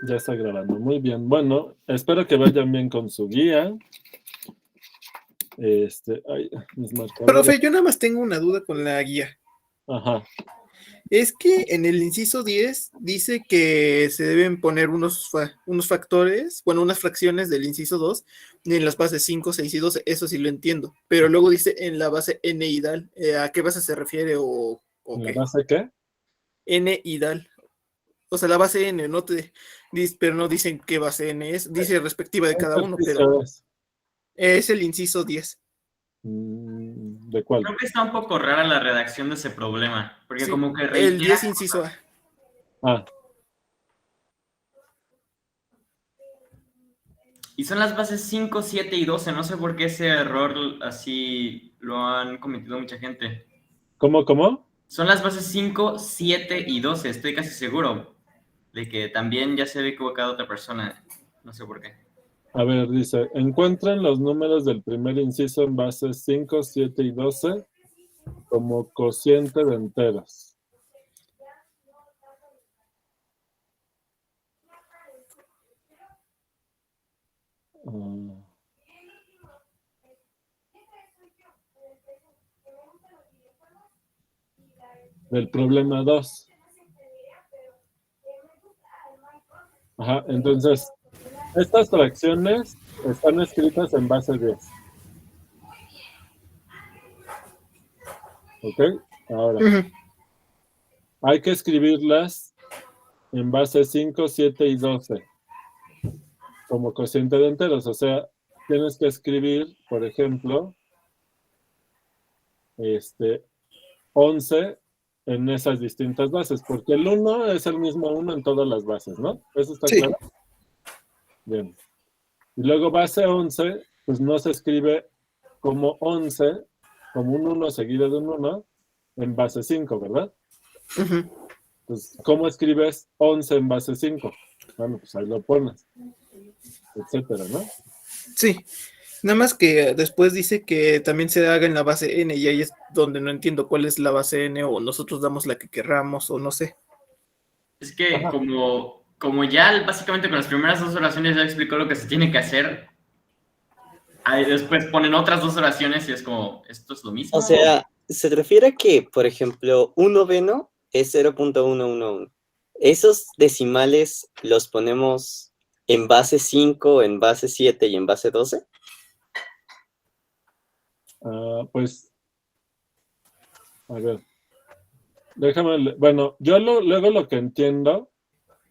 Ya está grabando. Muy bien. Bueno, espero que vayan bien con su guía. Ay, mis marcadores. Profe, yo nada más tengo una duda con la guía. Ajá. Es que en el inciso 10 dice que se deben poner unos factores, bueno, unas fracciones del inciso 2 en las bases 5, 6 y 12. Eso sí lo entiendo. Pero luego dice en la base n idal. ¿A qué base se refiere o ¿En la qué? base qué? N idal. O sea, la base n, no te dice, pero no dicen qué base n es. Dice respectiva de cada ¿Qué uno, pero ejercicio es? es el inciso 10. ¿De cuál? Creo que está un poco rara la redacción de ese problema, porque Sí, como que el reitera 10 inciso A. cosas. Ah, Y son las bases 5, 7 y 12. No sé por qué ese error así lo han cometido mucha gente. ¿cómo? Son las bases 5, 7 y 12. Estoy casi seguro de que también ya se había equivocado otra persona. No sé por qué. A ver, dice, encuentren los números del primer inciso en bases 5, 7 y 12 como cociente de enteros. Ah, del problema 2. Ajá, entonces, estas fracciones están escritas en base 10. ¿Ok? Ahora, hay que escribirlas en base 5, 7 y 12 como cociente de enteros. O sea, tienes que escribir, por ejemplo, 11 en esas distintas bases, porque el 1 es el mismo 1 en todas las bases, ¿no? ¿Eso está Sí. claro? Bien. Y luego base 11, pues no se escribe como 11, como un 1 seguido de un 1, en base 5, ¿verdad? Pues, ¿cómo escribes 11 en base 5? Bueno, pues ahí lo pones, etcétera, ¿no? Sí. Nada más que después dice que también se haga en la base n y ahí es donde no entiendo cuál es la base n o nosotros damos la que querramos o no sé. Es que Ajá. como ya básicamente con las primeras dos oraciones ya explicó lo que se tiene que hacer, ahí después ponen otras dos oraciones y es como, ¿esto es lo mismo? O sea, se refiere a que, por ejemplo, un noveno es 0.111. Esos decimales los ponemos en base 5, en base 7 y en base 12. Pues, a ver, déjame, bueno, yo luego lo que entiendo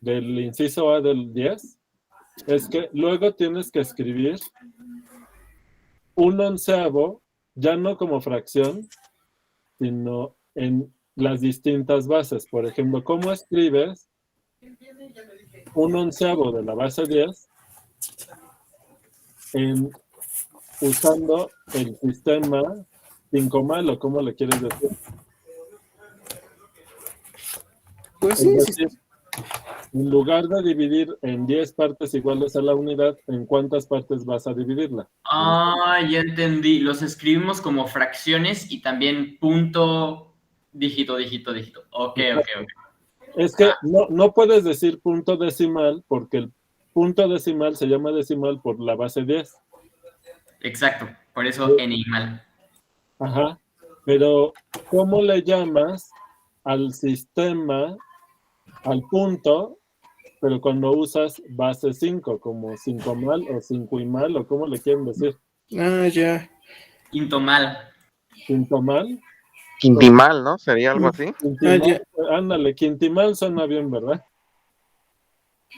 del inciso A del 10 es que luego tienes que escribir un onceavo, ya no como fracción, sino en las distintas bases. Por ejemplo, ¿cómo escribes un onceavo de la base 10 usando el sistema quincomal o cómo le quieres decir? Pues Es sí, sí. decir, en lugar de dividir en 10 partes iguales a la unidad, ¿en cuántas partes vas a dividirla? Ah, ya entendí. Los escribimos como fracciones y también punto, dígito, dígito, dígito. Ok. Es que no puedes decir punto decimal porque el punto decimal se llama decimal por la base 10. Exacto, por eso enigmal. Ajá. Pero, ¿cómo le llamas al sistema, al punto, pero cuando usas base 5, como 5 mal o 5 y mal, o cómo le quieren decir? Ah, ya. Quintomal. ¿Quintomal? Quintimal, ¿no? ¿Sería algo así? Ah, Quintimal, ya. ándale, quintimal suena bien, ¿verdad?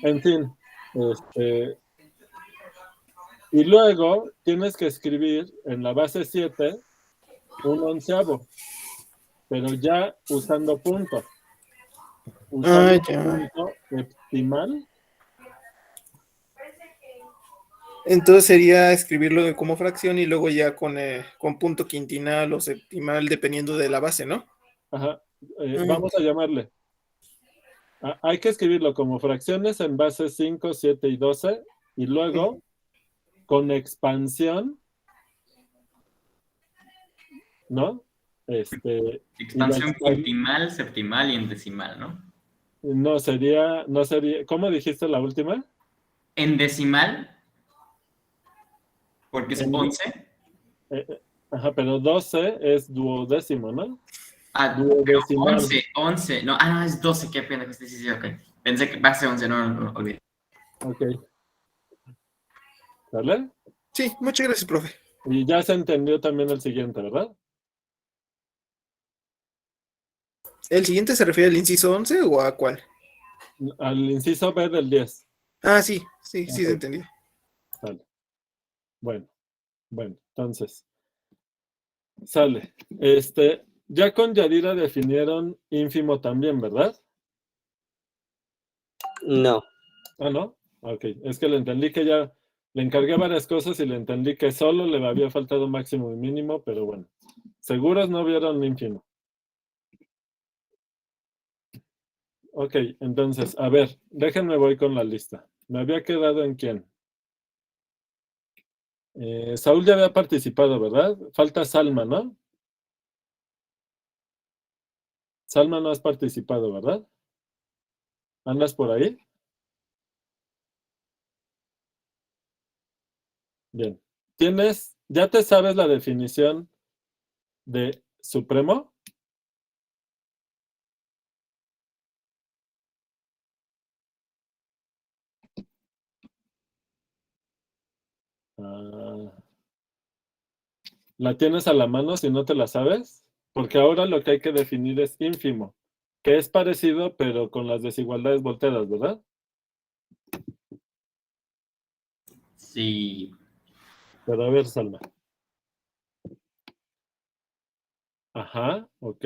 En fin, y luego tienes que escribir en la base 7 un onceavo, pero ya usando punto. Ah, Usando ya. punto heptimal. Entonces sería escribirlo como fracción y luego ya con punto quintinal o septimal, dependiendo de la base, ¿no? Ajá. Vamos a llamarle. Hay que escribirlo como fracciones en base 5, 7 y 12 y luego con expansión, ¿no? Y la Expansión quintimal, septimal y en decimal, ¿no? No sería, ¿cómo dijiste la última? En decimal, porque es En- 11. Ajá, pero 12 es duodécimo, ¿no? Ah, pero Duodecimal. 11. No, no, es 12, qué pendejo. Sí, ok. Pensé que va a ser 11, no, olvidé. Ok. ¿Sale? Sí, muchas gracias, profe. Y ya se entendió también el siguiente, ¿verdad? ¿El siguiente se refiere al inciso 11 o a cuál? Al inciso B del 10. Ah, sí, sí Ok. se entendió. Sale. Bueno, entonces, sale. Ya con Yadira definieron ínfimo también, ¿verdad? No. Ah, ¿no? Ok, es que le entendí que ya le encargué varias cosas y le entendí que solo le había faltado máximo y mínimo, pero bueno. Seguros no vieron ínfimo. Ok, entonces, a ver, déjenme voy con la lista. Me había quedado en quién. Saúl ya había participado, ¿verdad? Falta Salma, ¿no? Salma no has participado, ¿verdad? ¿Andas por ahí? Bien. ¿Ya te sabes la definición de supremo? Ah, ¿la tienes a la mano si no te la sabes? Porque ahora lo que hay que definir es ínfimo, que es parecido pero con las desigualdades volteadas, ¿verdad? Sí. Pero a ver, Salma. Ajá, ok.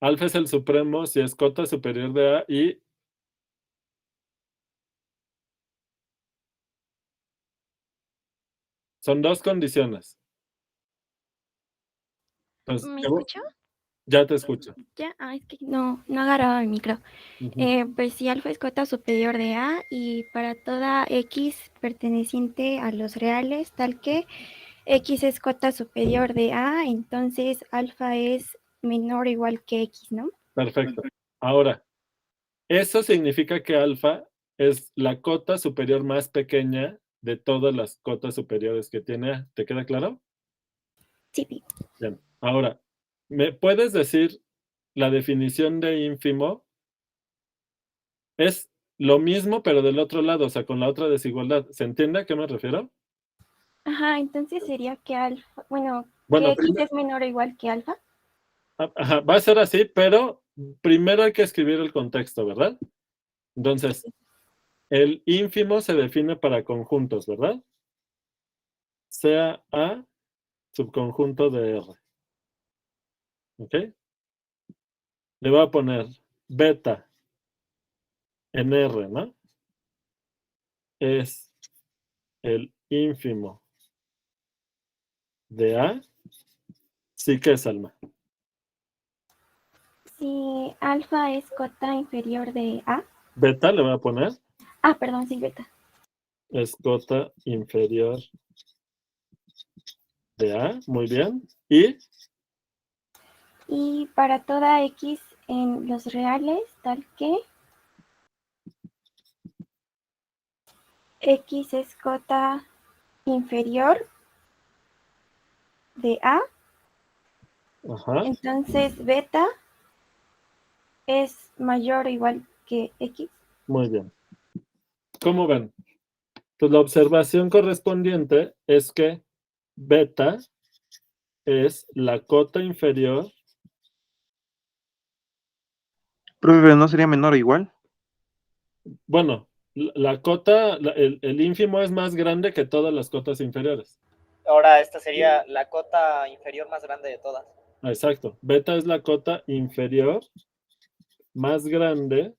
Alfa es el supremo si es cota superior de A y son dos condiciones. Entonces, ¿Me escuchó? ya te escucho. Ya, es que no agarraba mi micro. Ujú. Pues si alfa es cota superior de A y para toda X perteneciente a los reales, tal que X es cota superior de A, entonces alfa es menor o igual que X, ¿no? Perfecto. Ahora, eso significa que alfa es la cota superior más pequeña de todas las cotas superiores que tiene A. ¿Te queda claro? Sí. Bien. Ahora, ¿me puedes decir la definición de ínfimo? Es lo mismo, pero del otro lado, o sea, con la otra desigualdad. ¿Se entiende a qué me refiero? Ajá, entonces sería que alfa, bueno, que Bueno, X es menor o igual que alfa. ajá, va a ser así, pero primero hay que escribir el contexto, ¿verdad? Entonces, el ínfimo se define para conjuntos, ¿verdad? Sea A subconjunto de R. ¿Ok? Le voy a poner beta en R, ¿no? Es el ínfimo de A. Sí que es Alma. Si alfa es cota inferior de A. Beta le voy a poner. Perdón, sí, beta. Es cota inferior de A. Muy bien. Y Y para toda X en los reales, tal que X es cota inferior de A, ajá, entonces beta es mayor o igual que X. muy bien. ¿Cómo ven? Pues la observación correspondiente es que beta es la cota inferior. Profe, pero no sería menor o igual. Bueno, la cota, el ínfimo es más grande que todas las cotas inferiores. Ahora esta sería la cota inferior más grande de todas. Exacto. Beta es la cota inferior más grande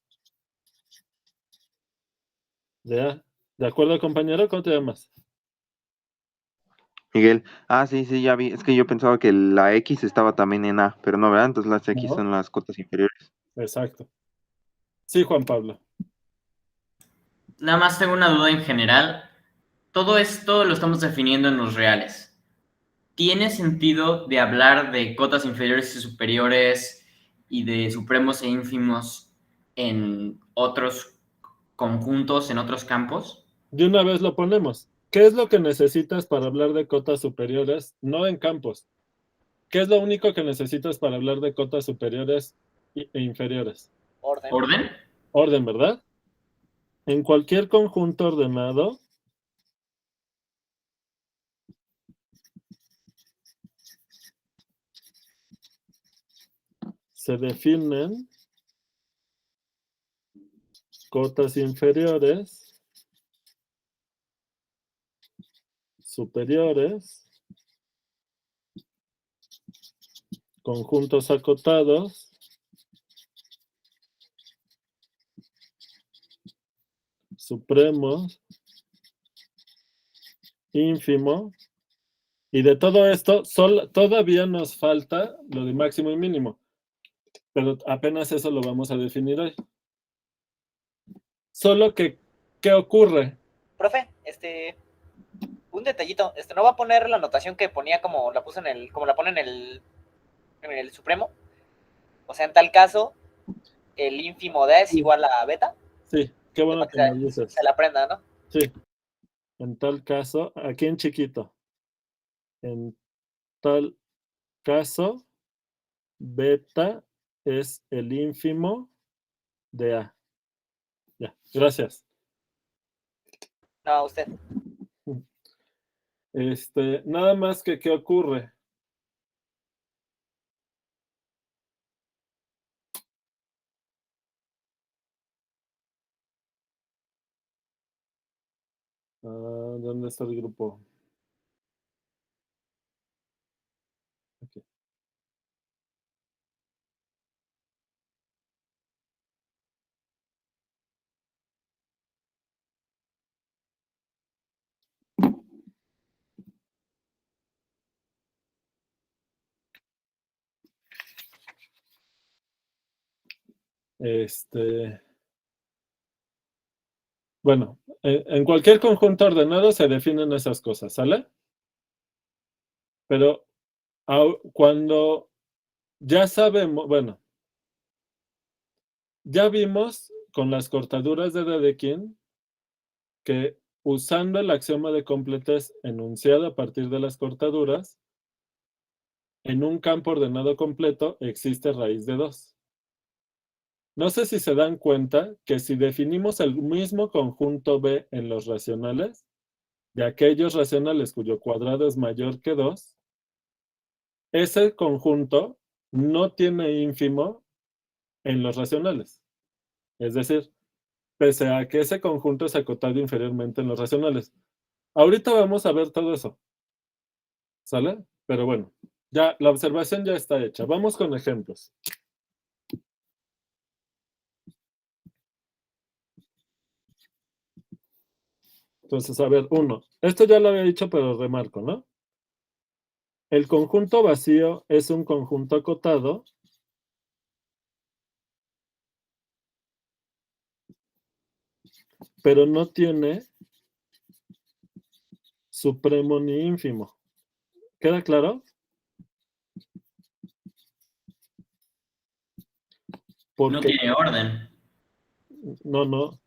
de A. ¿De acuerdo, compañero? ¿Cómo te llamas? Miguel. Sí, ya vi. Es que yo pensaba que la X estaba también en A, pero no, ¿verdad? Entonces las X No. son las cotas inferiores. Exacto. Sí, Juan Pablo. Nada más tengo una duda en general. Todo esto lo estamos definiendo en los reales. ¿Tiene sentido de hablar de cotas inferiores y superiores y de supremos e ínfimos en otros conjuntos, en otros campos? De una vez lo ponemos. ¿Qué es lo que necesitas para hablar de cotas superiores? No en campos. ¿Qué es lo único que necesitas para hablar de cotas superiores e inferiores? Orden. ¿Orden? Orden, ¿verdad? En cualquier conjunto ordenado, se definen cotas inferiores, superiores, conjuntos acotados, supremos, ínfimo, y de todo esto todavía nos falta lo de máximo y mínimo, pero apenas eso lo vamos a definir hoy. Solo que, ¿qué ocurre? Profe, un detallito, ¿no va a poner la anotación que ponía como la puso como la pone en el Supremo? O sea, en tal caso, el ínfimo de A es igual a beta. Sí, qué bueno que me dices. Se la aprenda, ¿no? Sí, en tal caso, aquí en chiquito, en tal caso, beta es el ínfimo de A. Ya, gracias. No, usted. Nada más que, ¿qué ocurre? ¿Dónde está el grupo? Aquí. Bueno, en cualquier conjunto ordenado se definen esas cosas, ¿sale? Pero cuando ya sabemos, bueno, ya vimos con las cortaduras de Dedekind que usando el axioma de completez enunciado a partir de las cortaduras, en un campo ordenado completo existe raíz de 2. No sé si se dan cuenta que si definimos el mismo conjunto B en los racionales, de aquellos racionales cuyo cuadrado es mayor que 2, ese conjunto no tiene ínfimo en los racionales. Es decir, pese a que ese conjunto es acotado inferiormente en los racionales. Ahorita vamos a ver todo eso. ¿Sale? Pero bueno, ya la observación ya está hecha. Vamos con ejemplos. Entonces, a ver, 1. Esto ya lo había dicho, pero remarco, ¿no? El conjunto vacío es un conjunto acotado pero no tiene supremo ni ínfimo. ¿Queda claro? Porque, No tiene orden. No.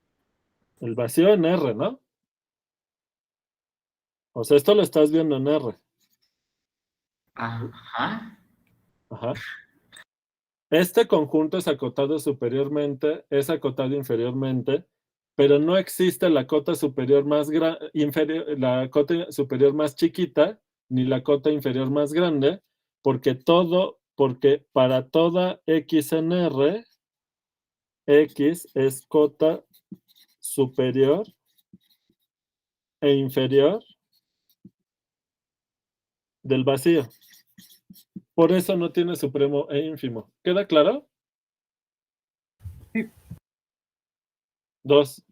El vacío en R, ¿no? O sea, esto lo estás viendo en R. Ajá. Ajá. Este conjunto es acotado superiormente, es acotado inferiormente, pero no existe la cota superior más inferior, la cota superior más chiquita, ni la cota inferior más grande, porque para toda X en R, X es cota superior e inferior del vacío. Por eso no tiene supremo e ínfimo. ¿Queda claro? Sí. 2.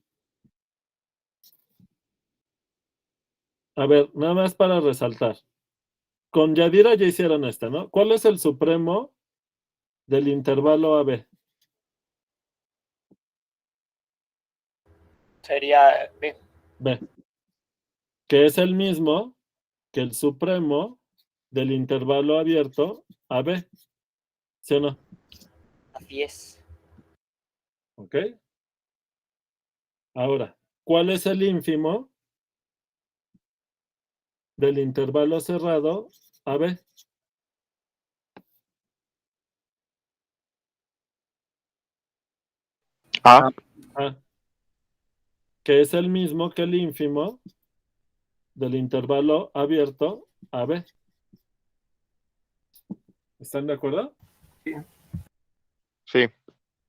A ver, nada más para resaltar. Con Yadira ya hicieron esta, ¿no? ¿Cuál es el supremo del intervalo AB? Sería B. B. Que es el mismo que el supremo del intervalo abierto AB. ¿Sí o no? Así es. ¿Ok? Ahora, ¿cuál es el ínfimo del intervalo cerrado AB? A. A, que es el mismo que el ínfimo del intervalo abierto AB. ¿Están de acuerdo? Sí.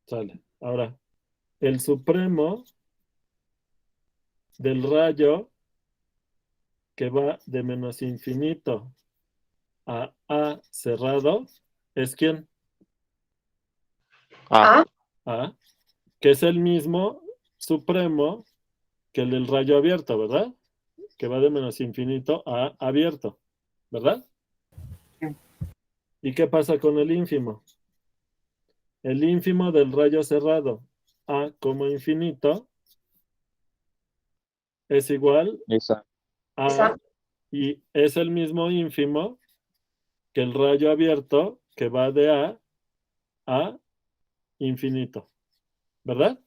Sale. Ahora, el supremo del rayo que va de menos infinito a cerrado es ¿quién? A. A, que es el mismo supremo que el del rayo abierto, ¿verdad? Que va de menos infinito a abierto, ¿verdad? ¿Y qué pasa con el ínfimo? El ínfimo del rayo cerrado a como infinito es igual Esa. a, y es el mismo ínfimo que el rayo abierto que va de a infinito, ¿verdad?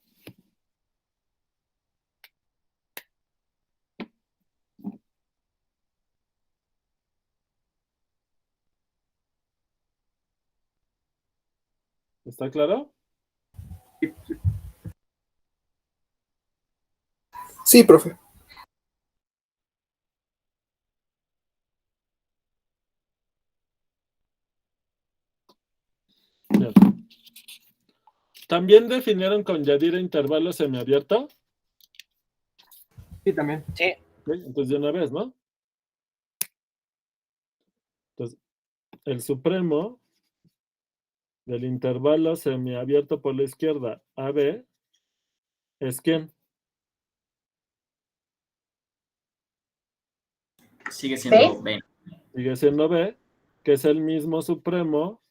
¿Está claro? Sí, profe. Bien. ¿También definieron con Yadira intervalo semiabierto? Sí, también. Sí. Ok, entonces de una vez, ¿no? Entonces, el supremo del intervalo semiabierto por la izquierda AB es ¿quién? Sigue siendo B. Sigue siendo B, que es el mismo supremo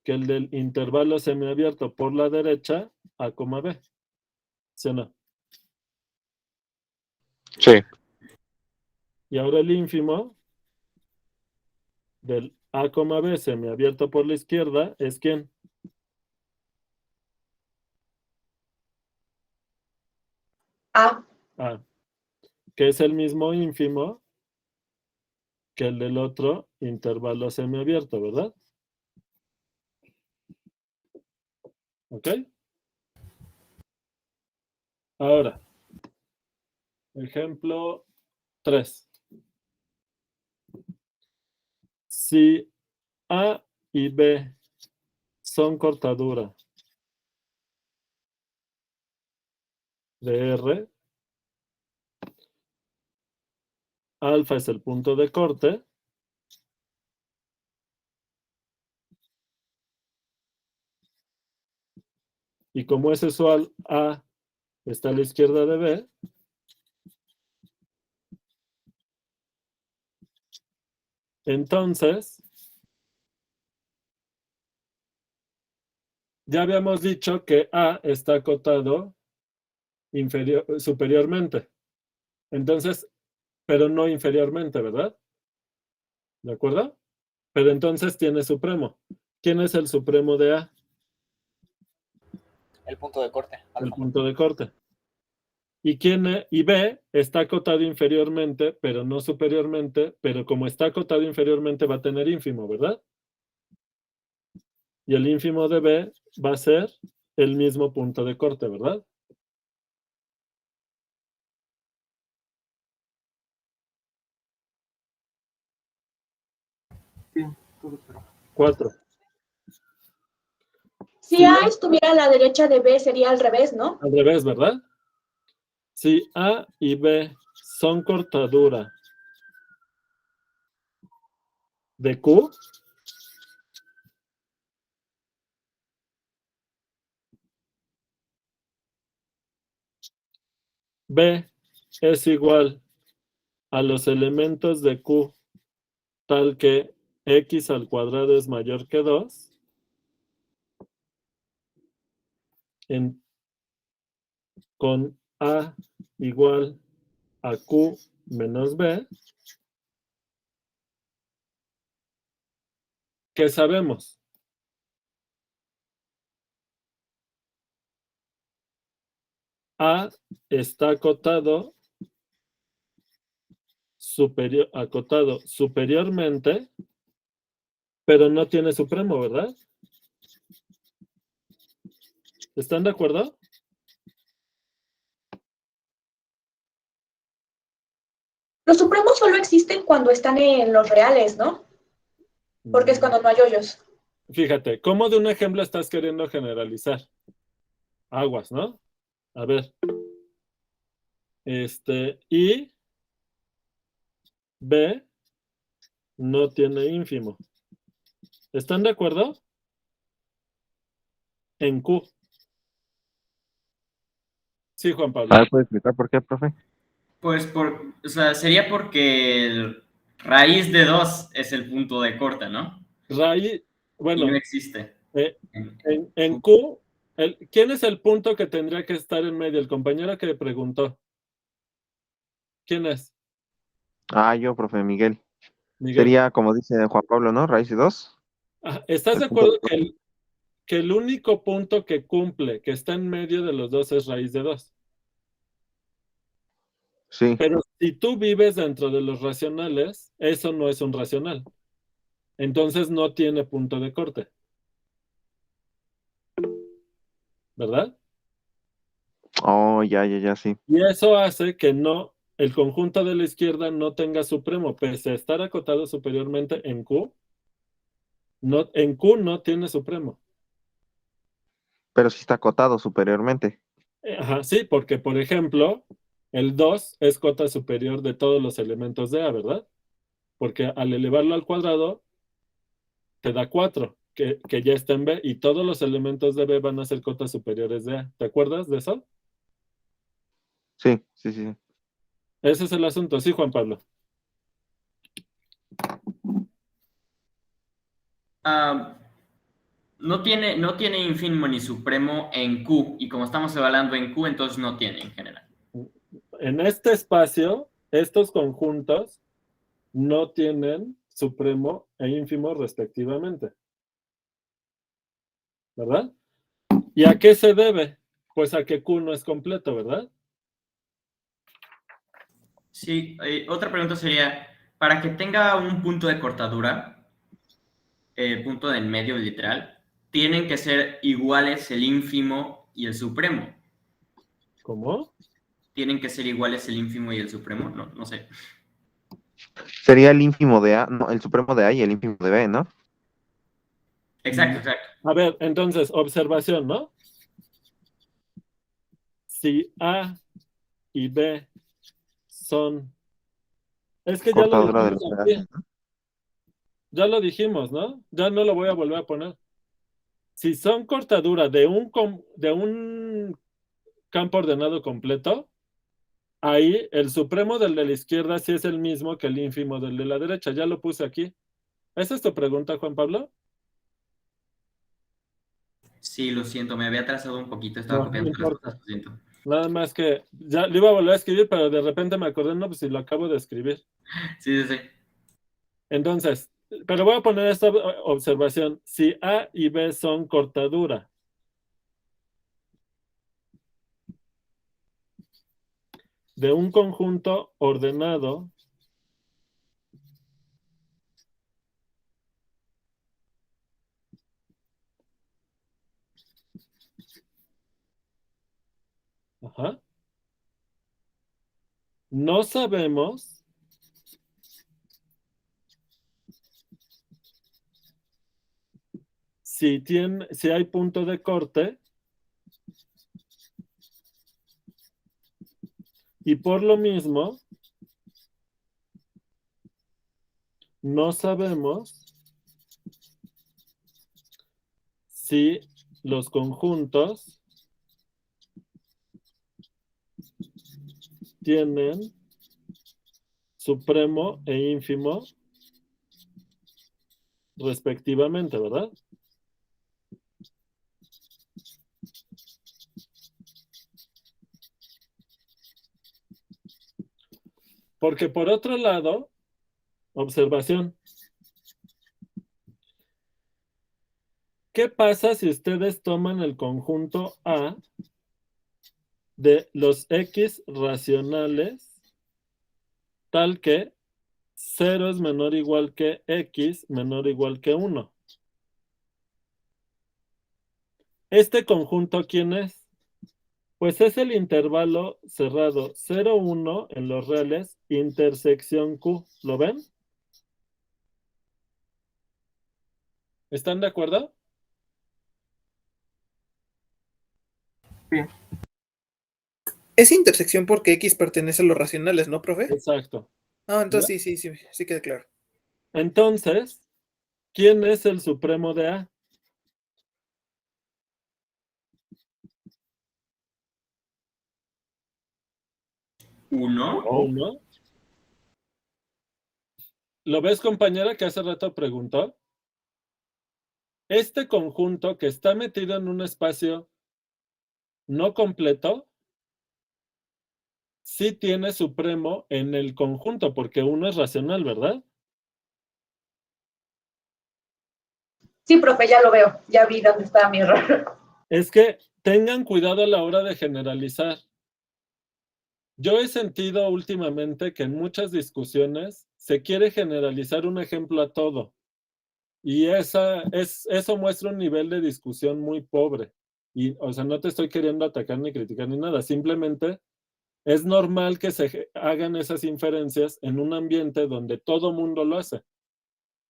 que el del intervalo semiabierto por la derecha A, B. ¿Sí o no? Sí. Y ahora el ínfimo del A, B semiabierto por la izquierda es ¿quién? A. A, que es el mismo ínfimo que el del otro intervalo semiabierto, ¿verdad? ¿Ok? Ahora, ejemplo 3. Si A y B son cortadura de R, alfa es el punto de corte, y como es usual, A está a la izquierda de B, entonces, ya habíamos dicho que A está acotado superiormente. Entonces, pero no inferiormente, ¿verdad? ¿De acuerdo? Pero entonces tiene supremo. ¿Quién es el supremo de A? El punto de corte. El Alfa. punto de corte. Y B está acotado inferiormente, pero no superiormente, pero como está acotado inferiormente va a tener ínfimo, ¿verdad? Y el ínfimo de B va a ser el mismo punto de corte, ¿verdad? Sí, todo pero. 4. Si A estuviera a la derecha de B, sería al revés, ¿no? Al revés, ¿verdad? Si A y B son cortadura de Q, B es igual a los elementos de Q tal que X al cuadrado es mayor que 2, con A igual a Q menos B, ¿qué sabemos? A está acotado superiormente, pero no tiene supremo, ¿verdad? ¿Están de acuerdo? Los supremos solo existen cuando están en los reales, ¿no? Porque es cuando no hay hoyos. Fíjate, ¿cómo de un ejemplo estás queriendo generalizar? Aguas, ¿no? A ver. Y B no tiene ínfimo. ¿Están de acuerdo? En Q. Sí, Juan Pablo. ¿Puede explicar por qué, profe? Pues o sea, sería porque el raíz de 2 es el punto de corte, ¿no? Raíz, Y bueno, no existe. en Q, ¿quién es el punto que tendría que estar en medio? El compañero que preguntó. ¿Quién es? Yo, profe Miguel. Miguel. Sería, como dice Juan Pablo, ¿no? Raíz de 2. ¿Estás El de punto acuerdo de que el único punto que cumple, que está en medio de los dos, es raíz de 2? Sí, Pero si tú vives dentro de los racionales, eso no es un racional. Entonces no tiene punto de corte. ¿Verdad? ya, sí. Y eso hace que el conjunto de la izquierda no tenga supremo, pese a estar acotado superiormente en Q. En Q no tiene supremo. Pero sí está acotado superiormente. Ajá, sí, porque por ejemplo, el 2 es cota superior de todos los elementos de A, ¿verdad? Porque al elevarlo al cuadrado, te da 4, que ya está en B, y todos los elementos de B van a ser cotas superiores de A. ¿Te acuerdas de eso? Sí. Ese es el asunto, sí, Juan Pablo. No tiene ínfimo ni supremo en Q, y como estamos evaluando en Q, entonces no tiene en general. En este espacio, estos conjuntos no tienen supremo e ínfimo respectivamente. ¿Verdad? ¿Y a qué se debe? Pues a que Q no es completo, ¿verdad? Sí, otra pregunta sería, para que tenga un punto de cortadura, punto de en medio literal, tienen que ser iguales el ínfimo y el supremo. ¿Cómo? Tienen que ser iguales el ínfimo y el supremo, no sé. Sería el ínfimo de A, no, el supremo de A y el ínfimo de B, ¿no? Exacto. A ver, entonces, observación, ¿no? Si A y B son... Es que ya lo Cortadura de dijimos los aquí. reales. Ya lo dijimos, ¿no? Ya no lo voy a volver a poner. Si son cortadura de un campo ordenado completo, ahí el supremo del de la izquierda sí es el mismo que el ínfimo del de la derecha. Ya lo puse aquí. ¿Esa es tu pregunta, Juan Pablo? Sí, lo siento, me había atrasado un poquito, estaba No, no copiando las importa. cosas, lo siento. Nada más que ya lo iba a volver a escribir, pero de repente me acordé, no, pues si lo acabo de escribir. Sí. Entonces, pero voy a poner esta observación. Si A y B son cortadura de un conjunto ordenado no sabemos si hay punto de corte y por lo mismo no sabemos si los conjuntos tienen supremo e ínfimo respectivamente, ¿verdad? Porque por otro lado, observación. ¿Qué pasa si ustedes toman el conjunto A de los X racionales tal que 0 es menor o igual que X menor o igual que 1. ¿Este conjunto quién es? Pues es el intervalo cerrado 0, 1 en los reales, intersección Q. ¿Lo ven? ¿Están de acuerdo? Bien. Es intersección porque X pertenece a los racionales, ¿no, profe? Exacto. Ah, entonces sí queda claro. Entonces, ¿quién es el supremo de A? ¿Uno? 1. ¿Lo ves, compañera, que hace rato preguntó? Este conjunto que está metido en un espacio no completo, sí tiene supremo en el conjunto, porque 1 es racional, ¿verdad? Sí, profe, ya lo veo. Ya vi dónde está mi error. Es que tengan cuidado a la hora de generalizar. Yo he sentido últimamente que en muchas discusiones se quiere generalizar un ejemplo a todo. Y eso muestra un nivel de discusión muy pobre. Y, o sea, no te estoy queriendo atacar ni criticar ni nada. Simplemente es normal que se hagan esas inferencias en un ambiente donde todo mundo lo hace.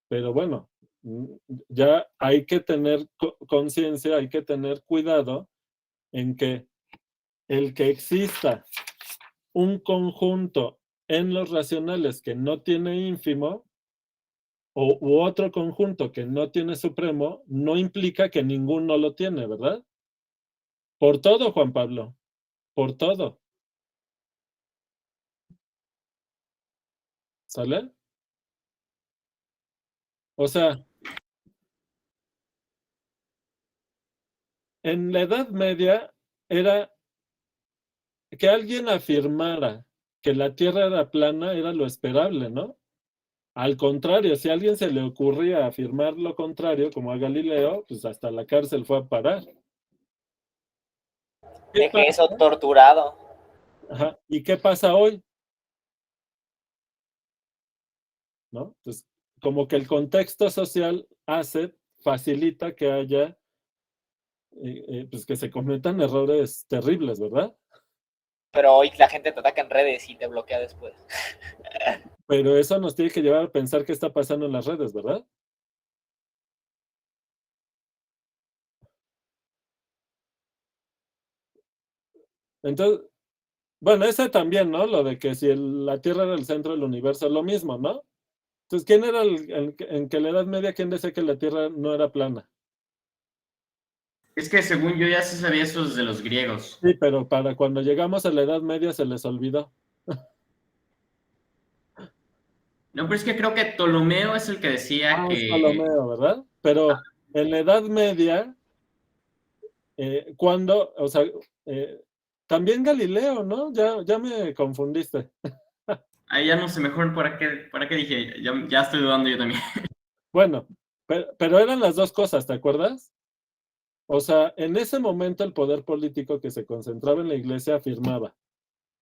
Pero bueno, ya hay que tener conciencia, hay que tener cuidado en que el que exista un conjunto en los racionales que no tiene ínfimo u otro conjunto que no tiene supremo, no implica que ninguno lo tiene, ¿verdad? Por todo, Juan Pablo, por todo. ¿Sale? O sea, en la Edad Media era que alguien afirmara que la Tierra era plana, era lo esperable, ¿no? Al contrario, si a alguien se le ocurría afirmar lo contrario, como a Galileo, pues hasta la cárcel fue a parar. ¿Qué Dejé eso pasa? torturado. Ajá. ¿Y qué pasa hoy? ¿No? Pues como que el contexto social facilita que haya, pues que se cometan errores terribles, ¿verdad? Pero hoy la gente te ataca en redes y te bloquea después. Pero eso nos tiene que llevar a pensar qué está pasando en las redes, ¿verdad? Entonces, bueno, ese también, ¿no? Lo de que si la Tierra era el centro del universo, lo mismo, ¿no? Entonces, ¿quién era en que la Edad Media, quién decía que la Tierra no era plana? Es que según yo ya se sabía eso desde los griegos. Sí, pero para cuando llegamos a la Edad Media se les olvidó. No, pero es que creo que Ptolomeo es el que decía Es que... Ptolomeo, ¿verdad? Pero en la Edad Media, o sea, también Galileo, ¿no? Ya me confundiste. Ahí ya no sé mejor para qué dije, ya estoy dudando yo también. Bueno, pero eran las dos cosas, ¿te acuerdas? O sea, en ese momento el poder político que se concentraba en la iglesia afirmaba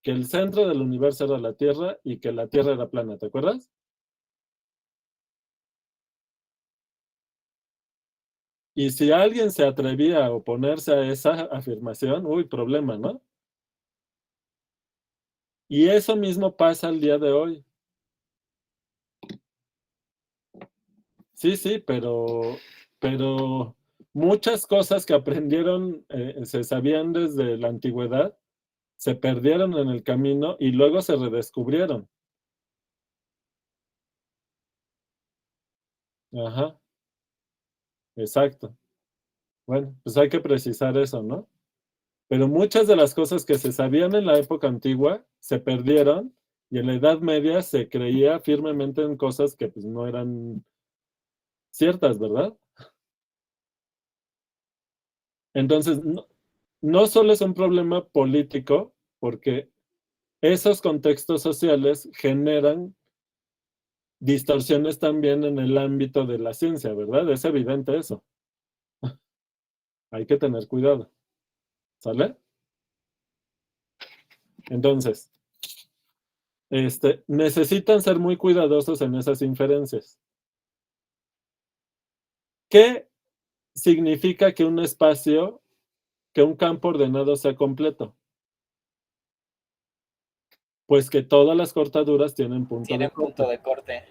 que el centro del universo era la Tierra y que la Tierra era plana, ¿te acuerdas? Y si alguien se atrevía a oponerse a esa afirmación, uy, problema, ¿no? Y eso mismo pasa el día de hoy. Sí, pero muchas cosas que aprendieron, se sabían desde la antigüedad, se perdieron en el camino y luego se redescubrieron. Ajá, exacto. Bueno, pues hay que precisar eso, ¿no? Pero muchas de las cosas que se sabían en la época antigua se perdieron y en la Edad Media se creía firmemente en cosas que pues no eran ciertas, ¿verdad? Entonces, no solo es un problema político, porque esos contextos sociales generan distorsiones también en el ámbito de la ciencia, ¿verdad? Es evidente eso. Hay que tener cuidado. ¿Sale? Entonces, necesitan ser muy cuidadosos en esas inferencias. ¿Qué significa que un espacio, que un campo ordenado sea completo? Pues que todas las cortaduras tienen punto Tiene de corte. punto de corte.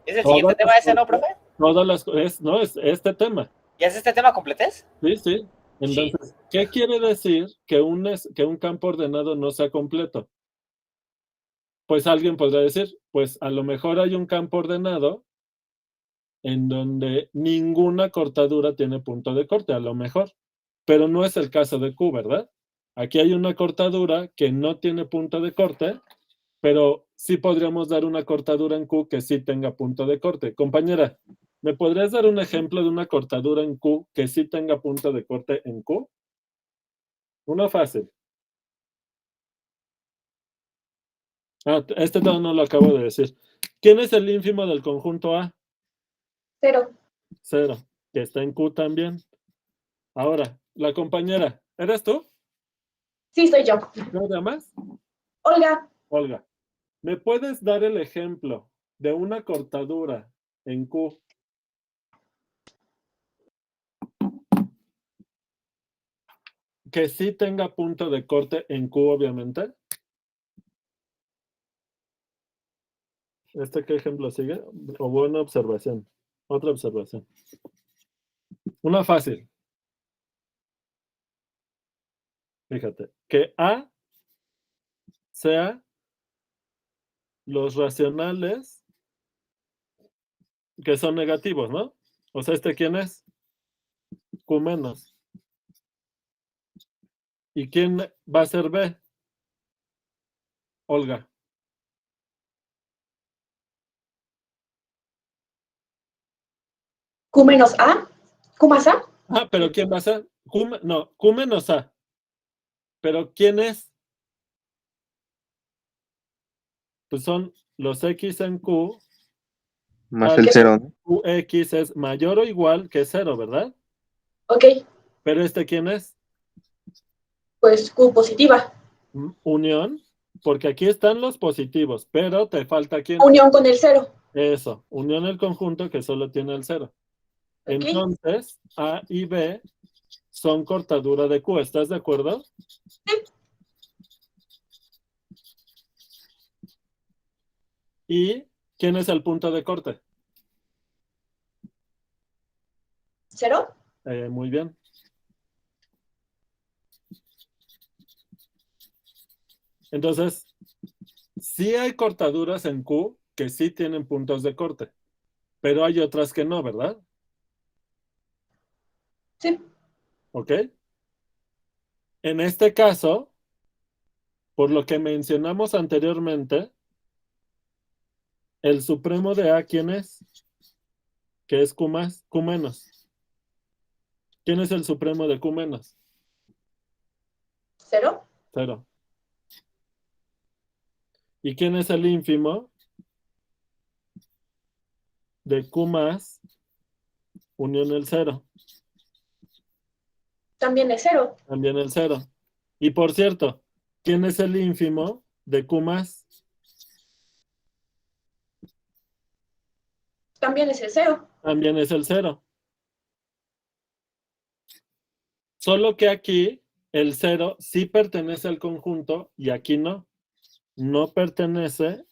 ¿Es el Todas siguiente tema las ese, no, cortas- profe? Todas las, no, es este tema. ¿Ya es este tema completés? Sí, sí. Entonces, ¿qué quiere decir que un campo ordenado no sea completo? Pues alguien podrá decir, pues a lo mejor hay un campo ordenado en donde ninguna cortadura tiene punto de corte, a lo mejor. Pero no es el caso de Q, ¿verdad? Aquí hay una cortadura que no tiene punto de corte, pero sí podríamos dar una cortadura en Q que sí tenga punto de corte. Compañera, ¿me podrías dar un ejemplo de una cortadura en Q que sí tenga punto de corte en Q? Una fácil. Todavía no lo acabo de decir. ¿Quién es el ínfimo del conjunto A? 0. 0, que está en Q también. Ahora, la compañera, ¿eres tú? Sí, soy yo. ¿No te más? Olga, Olga, ¿me puedes dar el ejemplo de una cortadura en Q que sí tenga punto de corte en Q, obviamente? ¿Qué ejemplo sigue? O buena observación. Otra observación. Una fácil. Fíjate, que A sea los racionales que son negativos, ¿no? O sea, ¿quién es? Q menos. ¿Y quién va a ser B? Olga. Q menos A, Q más A, Pero ¿quién va a ser? Q menos A. ¿Pero quién es? Pues son los X en Q. Más el 0, ¿no? QX es mayor o igual que 0, ¿verdad? ok, ¿Pero quién es? pues Q positiva. Unión, porque aquí están los positivos, pero te falta quién. Unión con el 0. Eso, unión el conjunto que solo tiene el 0. Ok. Entonces, A y B son cortadura de Q, ¿estás de acuerdo? Sí. ¿Y quién es el punto de corte? 0. Muy bien. Entonces, sí hay cortaduras en Q que sí tienen puntos de corte, pero hay otras que no, ¿verdad? Sí. ¿Ok? En este caso, por lo que mencionamos anteriormente, el supremo de A, ¿quién es? Que es Q más, Q menos. ¿Quién es el supremo de Q menos? 0. 0. ¿Y quién es el ínfimo de Q más unión el 0? También es 0. También el 0. Y por cierto, ¿quién es el ínfimo de Q más? También es el 0. También es el 0. Solo que aquí el 0 sí pertenece al conjunto y aquí no. No pertenece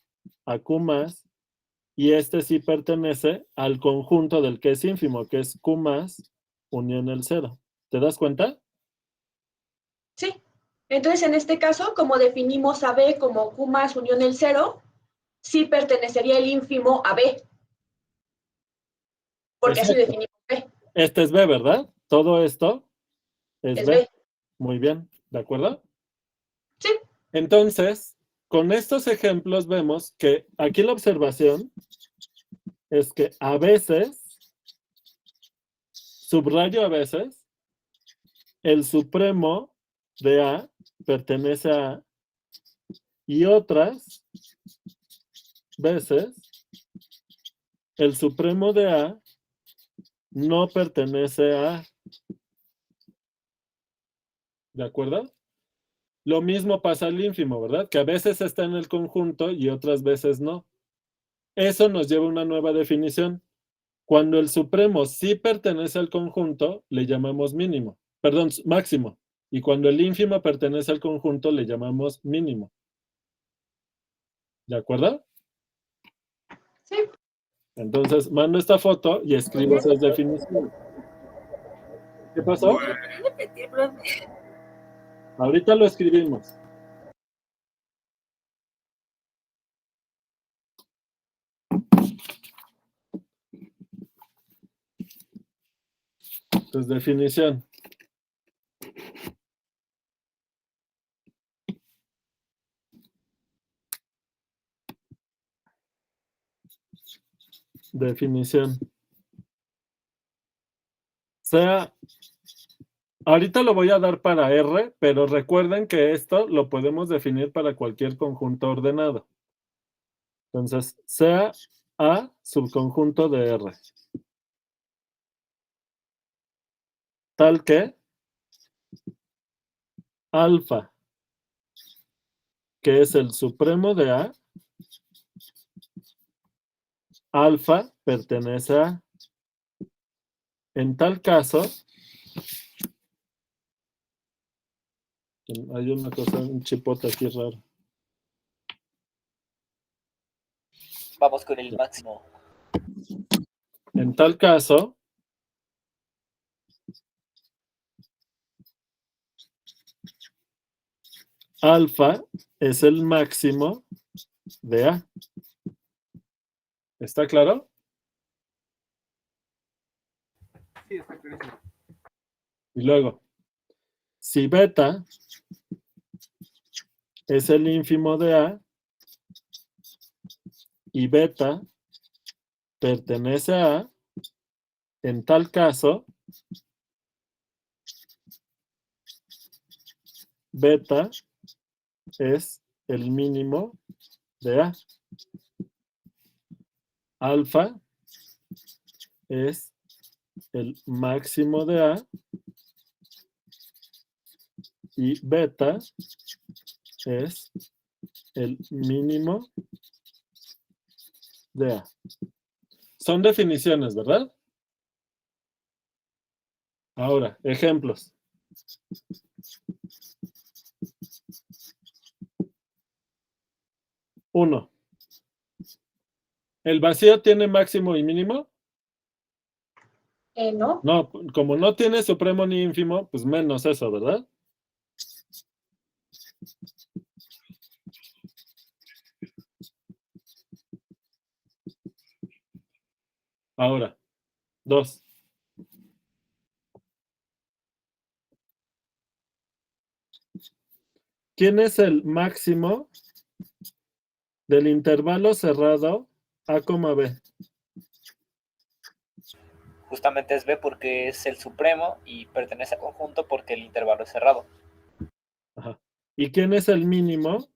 a Q más y sí pertenece al conjunto del que es ínfimo, que es Q más unión el 0. ¿Te das cuenta? Sí. Entonces, en este caso, como definimos a B como Q más unión el 0, sí pertenecería el ínfimo a B. Porque así Exacto. definimos B. Este es B, ¿verdad? Todo esto es B. B. Muy bien, ¿de acuerdo? Sí. Entonces, con estos ejemplos vemos que aquí la observación es que a veces, subrayo a veces, el supremo de A pertenece a A y otras veces el supremo de A no pertenece a A. ¿De acuerdo? Lo mismo pasa al ínfimo, ¿verdad? Que a veces está en el conjunto y otras veces no. Eso nos lleva a una nueva definición. Cuando el supremo sí pertenece al conjunto, le llamamos mínimo. Perdón, máximo. Y cuando el ínfimo pertenece al conjunto, le llamamos mínimo. ¿De acuerdo? Sí. Entonces, mando esta foto y escribo esas definiciones. ¿Qué pasó? Ahorita lo escribimos. Pues definición. Definición. Sea, ahorita lo voy a dar para R, pero recuerden que esto lo podemos definir para cualquier conjunto ordenado. Entonces, sea A subconjunto de R. Tal que alfa, que es el supremo de A, alfa pertenece a. En tal caso, hay una cosa, un chipote aquí raro. Vamos con el máximo. En tal caso, alfa es el máximo de A. ¿Está claro? Sí, está clarísimo. Y luego, si beta es el ínfimo de A y beta pertenece a A, en tal caso, beta es el mínimo de A. Alfa es el máximo de A y beta es el mínimo de A. Son definiciones, ¿verdad? Ahora, ejemplos. Uno. ¿El vacío tiene máximo y mínimo? No. No, como no tiene supremo ni ínfimo, pues menos eso, ¿verdad? Ahora, 2. ¿Quién es el máximo del intervalo cerrado A, B? Justamente es B porque es el supremo y pertenece al conjunto porque el intervalo es cerrado. Ajá. ¿Y quién es el mínimo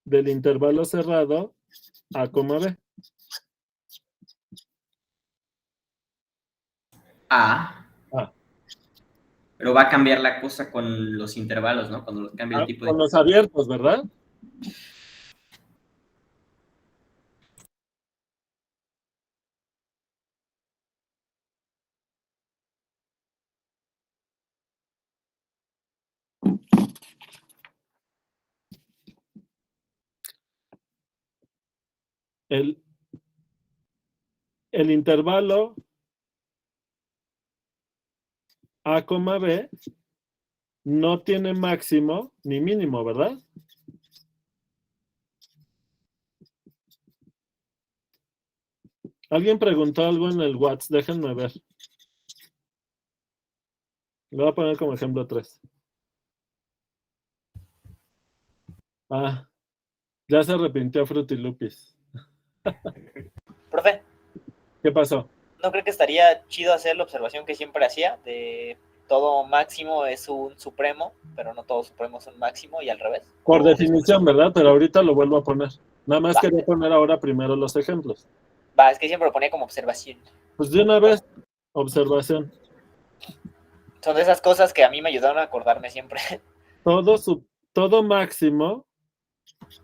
del intervalo cerrado A, B? A. Ah. Pero va a cambiar la cosa con los intervalos, ¿no? Cuando cambia el tipo de... Con los abiertos, ¿verdad? El intervalo A, B no tiene máximo ni mínimo, ¿verdad? Alguien preguntó algo en el WhatsApp, déjenme ver. Lo voy a poner como ejemplo 3. Ah, ya se arrepintió Fruity Lupis. Profe, ¿Qué pasó? ¿no cree que estaría chido hacer la observación que siempre hacía de todo máximo es un supremo, pero no todo supremo es un máximo y al revés? Por definición, ¿verdad? Pero ahorita lo vuelvo a poner. Nada más Va. quería poner ahora primero los ejemplos. Va, es que siempre lo ponía como observación. Pues de una vez, observación. Son de esas cosas que a mí me ayudaron a acordarme siempre. todo máximo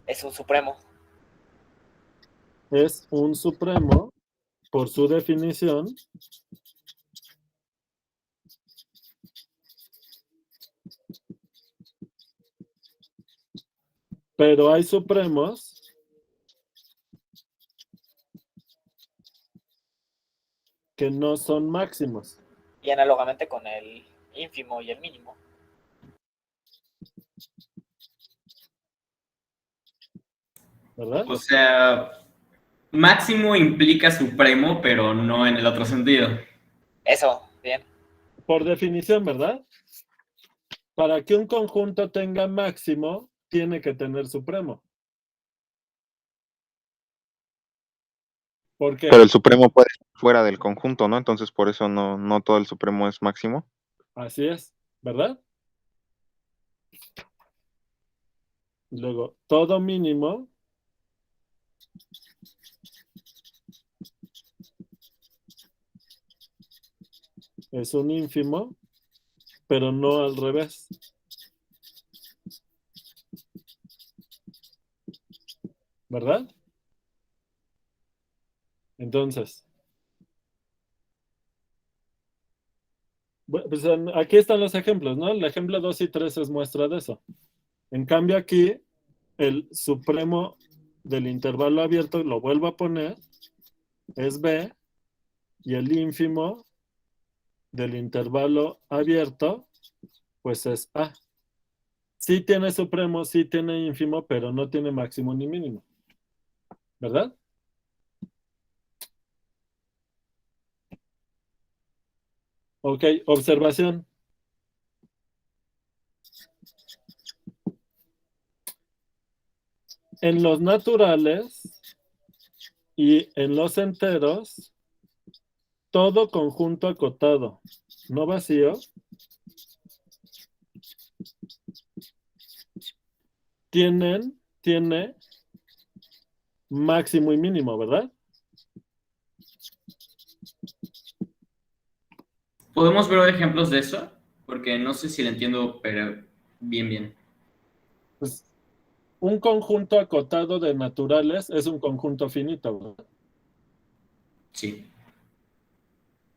Es un supremo. es un supremo por su definición. Pero hay supremos que no son máximos. Y análogamente con el ínfimo y el mínimo. ¿Verdad? O sea, máximo implica supremo, pero no en el otro sentido. Eso, bien. Por definición, ¿verdad? Para que un conjunto tenga máximo, tiene que tener supremo. ¿Por qué? Pero el supremo puede estar fuera del conjunto, ¿no? Entonces por eso no todo el supremo es máximo. Así es, ¿verdad? Y luego, todo mínimo es un ínfimo, pero no al revés. ¿Verdad? Entonces, pues aquí están los ejemplos, ¿no? El ejemplo 2 y 3 es muestra de eso. En cambio aquí, el supremo del intervalo abierto, lo vuelvo a poner, es B, y el ínfimo del intervalo abierto, pues es A. Sí tiene supremo, sí tiene ínfimo, pero no tiene máximo ni mínimo. ¿Verdad? Ok, observación. En los naturales y en los enteros, todo conjunto acotado, no vacío, tiene máximo y mínimo, ¿verdad? ¿Podemos ver ejemplos de eso? Porque no sé si lo entiendo, pero bien. Pues, un conjunto acotado de naturales es un conjunto finito, ¿verdad? Sí.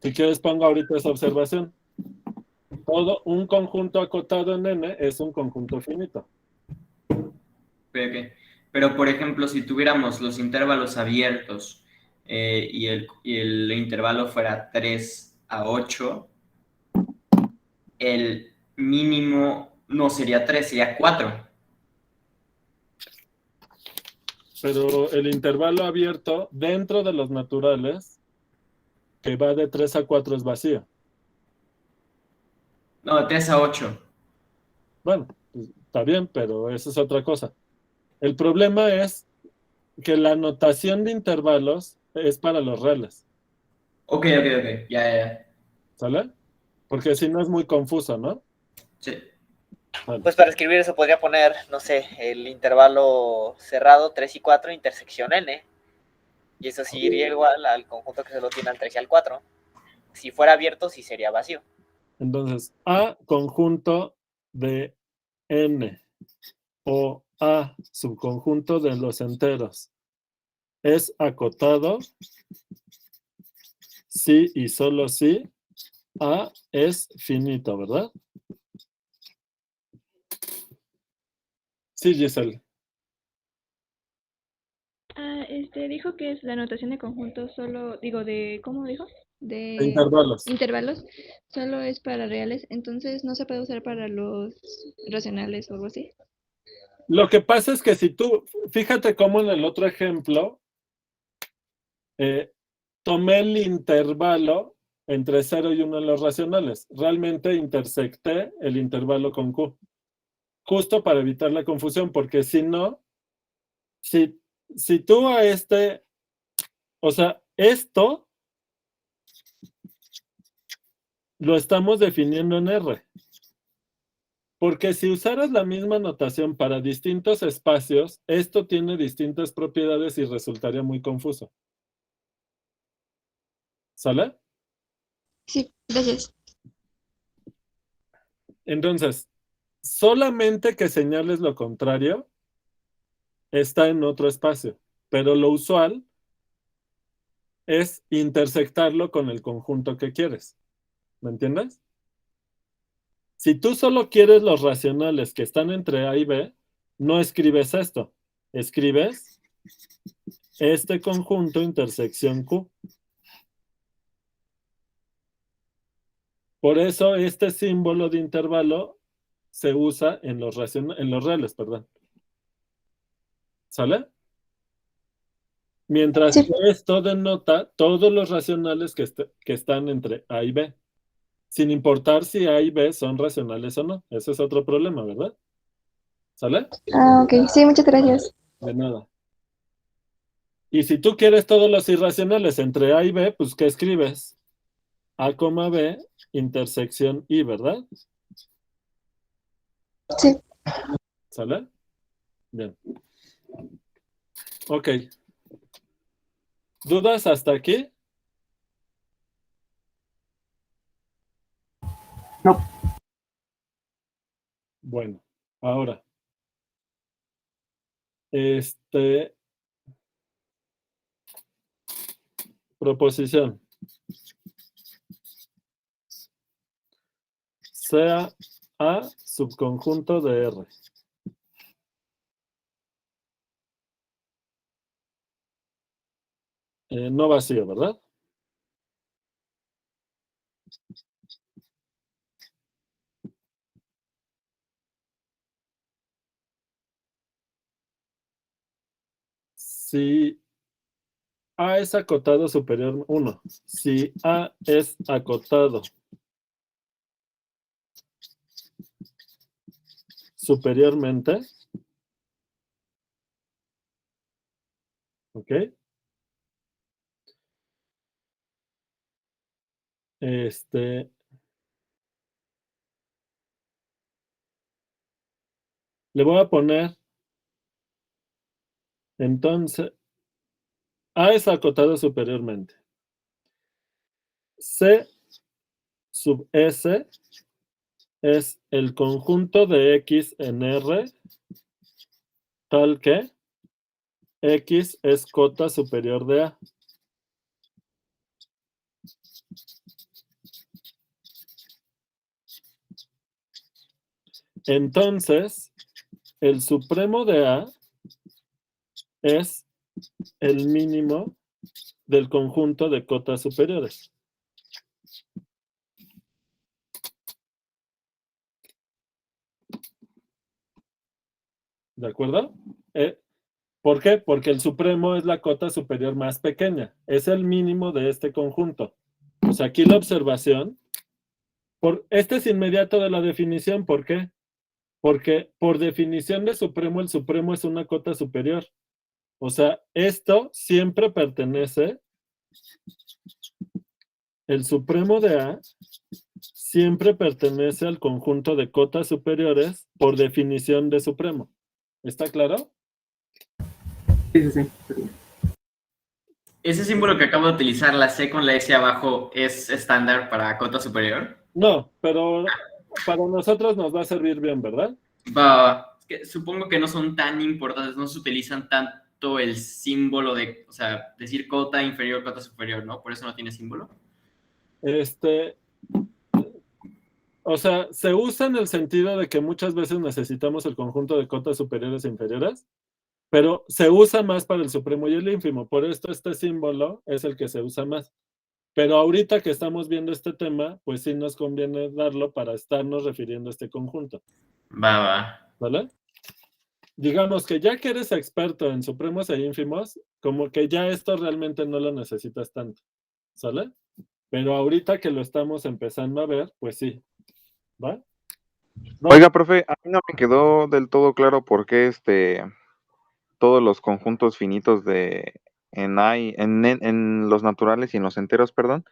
Si quieres pongo ahorita esa observación. Todo un conjunto acotado en N es un conjunto finito. Pero, por ejemplo, si tuviéramos los intervalos abiertos y el intervalo fuera 3 a 8, el mínimo no sería 3, sería 4. Pero el intervalo abierto dentro de los naturales, que va de 3 a 4, es vacío. No, de 3 a 8. Bueno, pues, está bien, pero eso es otra cosa. El problema es que la notación de intervalos es para los reales. Ok, ya. ¿Sale? Porque si no es muy confuso, ¿no? Sí. Vale. Pues para escribir eso podría poner, no sé, el intervalo cerrado 3 y 4, intersección n. Y eso sí iría igual al conjunto que solo tiene al 3 y al 4. Si fuera abierto, sí sería vacío. Entonces, A conjunto de N o A subconjunto de los enteros es acotado si y solo si A es finito, ¿verdad? Sí, Giselle. Dijo que es la notación de conjuntos solo, digo, ¿cómo dijo? De intervalos. Intervalos, solo es para reales, entonces no se puede usar para los racionales o algo así. Lo que pasa es que si tú, fíjate cómo en el otro ejemplo, tomé el intervalo entre 0 y 1 en los racionales. Realmente intersecté el intervalo con Q. Justo para evitar la confusión, porque si no, si tú a o sea, esto lo estamos definiendo en R. Porque si usaras la misma notación para distintos espacios, esto tiene distintas propiedades y resultaría muy confuso. ¿Sale? Sí, gracias. Entonces, solamente que señales lo contrario está en otro espacio, pero lo usual es intersectarlo con el conjunto que quieres. ¿Me entiendes? Si tú solo quieres los racionales que están entre A y B, no escribes esto. Escribes este conjunto intersección Q. Por eso este símbolo de intervalo se usa en los reales, perdón. ¿Sale? Mientras Sí. que esto denota todos los racionales que están entre A y B. Sin importar si A y B son racionales o no. Ese es otro problema, ¿verdad? ¿Sale? Ah, ok. Sí, muchas gracias. De nada. Y si tú quieres todos los irracionales entre A y B, pues ¿qué escribes? A, B, intersección I, ¿verdad? Sí. ¿Sale? Bien. Ok. ¿Dudas hasta aquí? No. Bueno, ahora. Proposición. Sea A subconjunto de R. No vacío, ¿verdad? Si A es acotado superior 1. Si A es acotado superiormente, ¿ok? Le voy a poner, entonces, A es acotado superiormente. C sub S es el conjunto de X en R, tal que X es cota superior de A. Entonces, el supremo de A es el mínimo del conjunto de cotas superiores. ¿De acuerdo? ¿Por qué? Porque el supremo es la cota superior más pequeña. Es el mínimo de este conjunto. Pues aquí la observación. Este es inmediato de la definición. ¿Por qué? Porque por definición de supremo, el supremo es una cota superior. O sea, esto siempre pertenece, el supremo de A siempre pertenece al conjunto de cotas superiores por definición de supremo. ¿Está claro? Sí, sí, sí. ¿Ese símbolo que acabo de utilizar, la C con la S abajo, es estándar para cota superior? No, pero para nosotros nos va a servir bien, ¿verdad? Va. Es que supongo que no son tan importantes, no se utilizan tanto el símbolo de, o sea, decir cota inferior, cota superior, ¿no? Por eso no tiene símbolo. O sea, se usa en el sentido de que muchas veces necesitamos el conjunto de cotas superiores e inferiores, pero se usa más para el supremo y el ínfimo. Por esto este símbolo es el que se usa más. Pero ahorita que estamos viendo este tema, pues sí nos conviene darlo para estarnos refiriendo a este conjunto. Va. ¿Vale? Digamos que ya que eres experto en supremos e ínfimos, como que ya esto realmente no lo necesitas tanto. ¿Sale? Pero ahorita que lo estamos empezando a ver, pues sí. ¿Va? No. Oiga, profe, a mí no me quedó del todo claro por qué todos los conjuntos finitos en los naturales y en los enteros, perdón,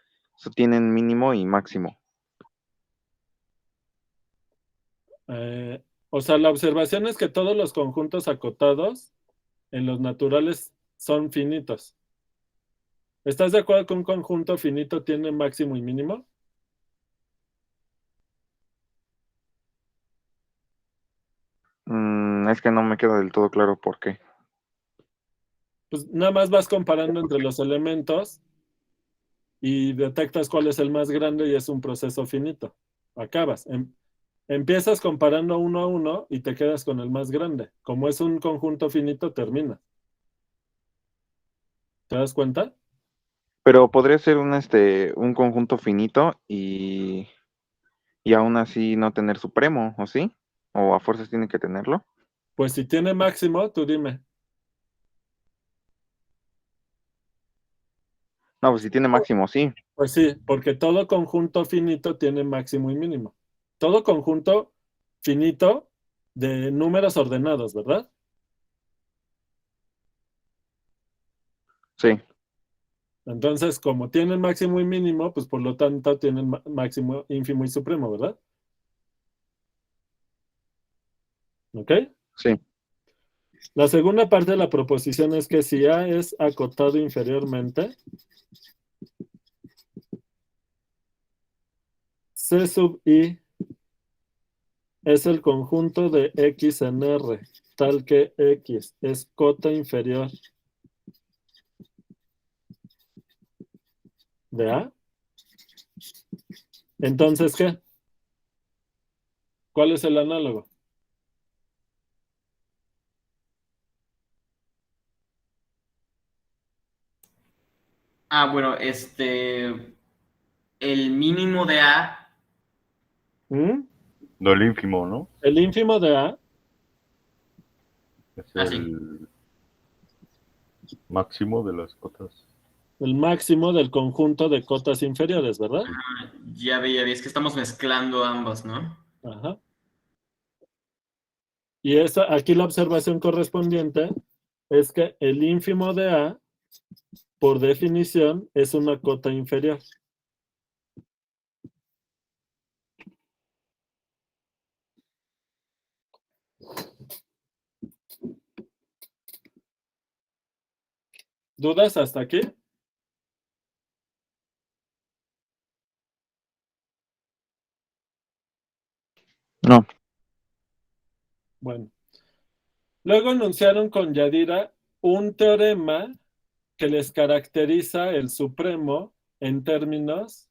tienen mínimo y máximo. O sea, la observación es que todos los conjuntos acotados en los naturales son finitos. ¿Estás de acuerdo que un conjunto finito tiene máximo y mínimo? Es que no me queda del todo claro por qué. Pues nada más vas comparando entre los elementos y detectas cuál es el más grande y es un proceso finito. Acabas. Empiezas comparando uno a uno y te quedas con el más grande. Como es un conjunto finito, termina. ¿Te das cuenta? Pero podría ser un conjunto finito y aún así no tener supremo, ¿o sí? ¿O a fuerzas tiene que tenerlo? Pues si tiene máximo, tú dime. No, pues si tiene máximo, sí. Pues sí, porque todo conjunto finito tiene máximo y mínimo. Todo conjunto finito de números ordenados, ¿verdad? Sí. Entonces, como tienen máximo y mínimo, pues por lo tanto tienen máximo, ínfimo y supremo, ¿verdad? ¿Ok? Sí. La segunda parte de la proposición es que si A es acotado inferiormente, C sub I es el conjunto de X en R, tal que X es cota inferior de A. Entonces, ¿qué? ¿Cuál es el análogo? Bueno, el mínimo de A, ¿Mm? No el ínfimo, ¿no? El ínfimo de A, Es sí. el máximo de las cotas. el máximo del conjunto de cotas inferiores, ¿verdad? Ya vi, es que estamos mezclando ambos, ¿no? Ajá. Y aquí la observación correspondiente es que el ínfimo de A, por definición, es una cota inferior. ¿Dudas hasta aquí? No. Bueno. Luego enunciaron con Yadira un teorema que les caracteriza el supremo en términos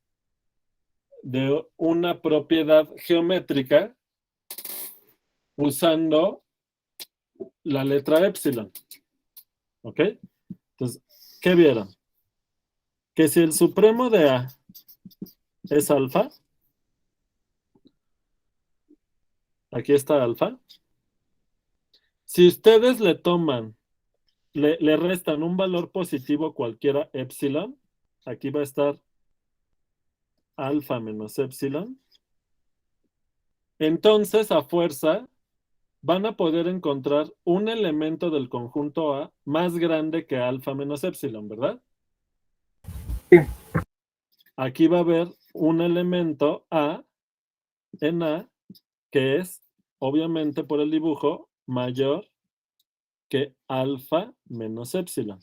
de una propiedad geométrica usando la letra epsilon. ¿Ok? Entonces, ¿qué vieron? Que si el supremo de A es alfa, aquí está alfa, si ustedes le toman, le restan un valor positivo cualquiera epsilon, aquí va a estar alfa menos epsilon, entonces a fuerza van a poder encontrar un elemento del conjunto A más grande que alfa menos epsilon, ¿verdad? Sí. Aquí va a haber un elemento A en A que es, obviamente por el dibujo, mayor que alfa menos epsilon.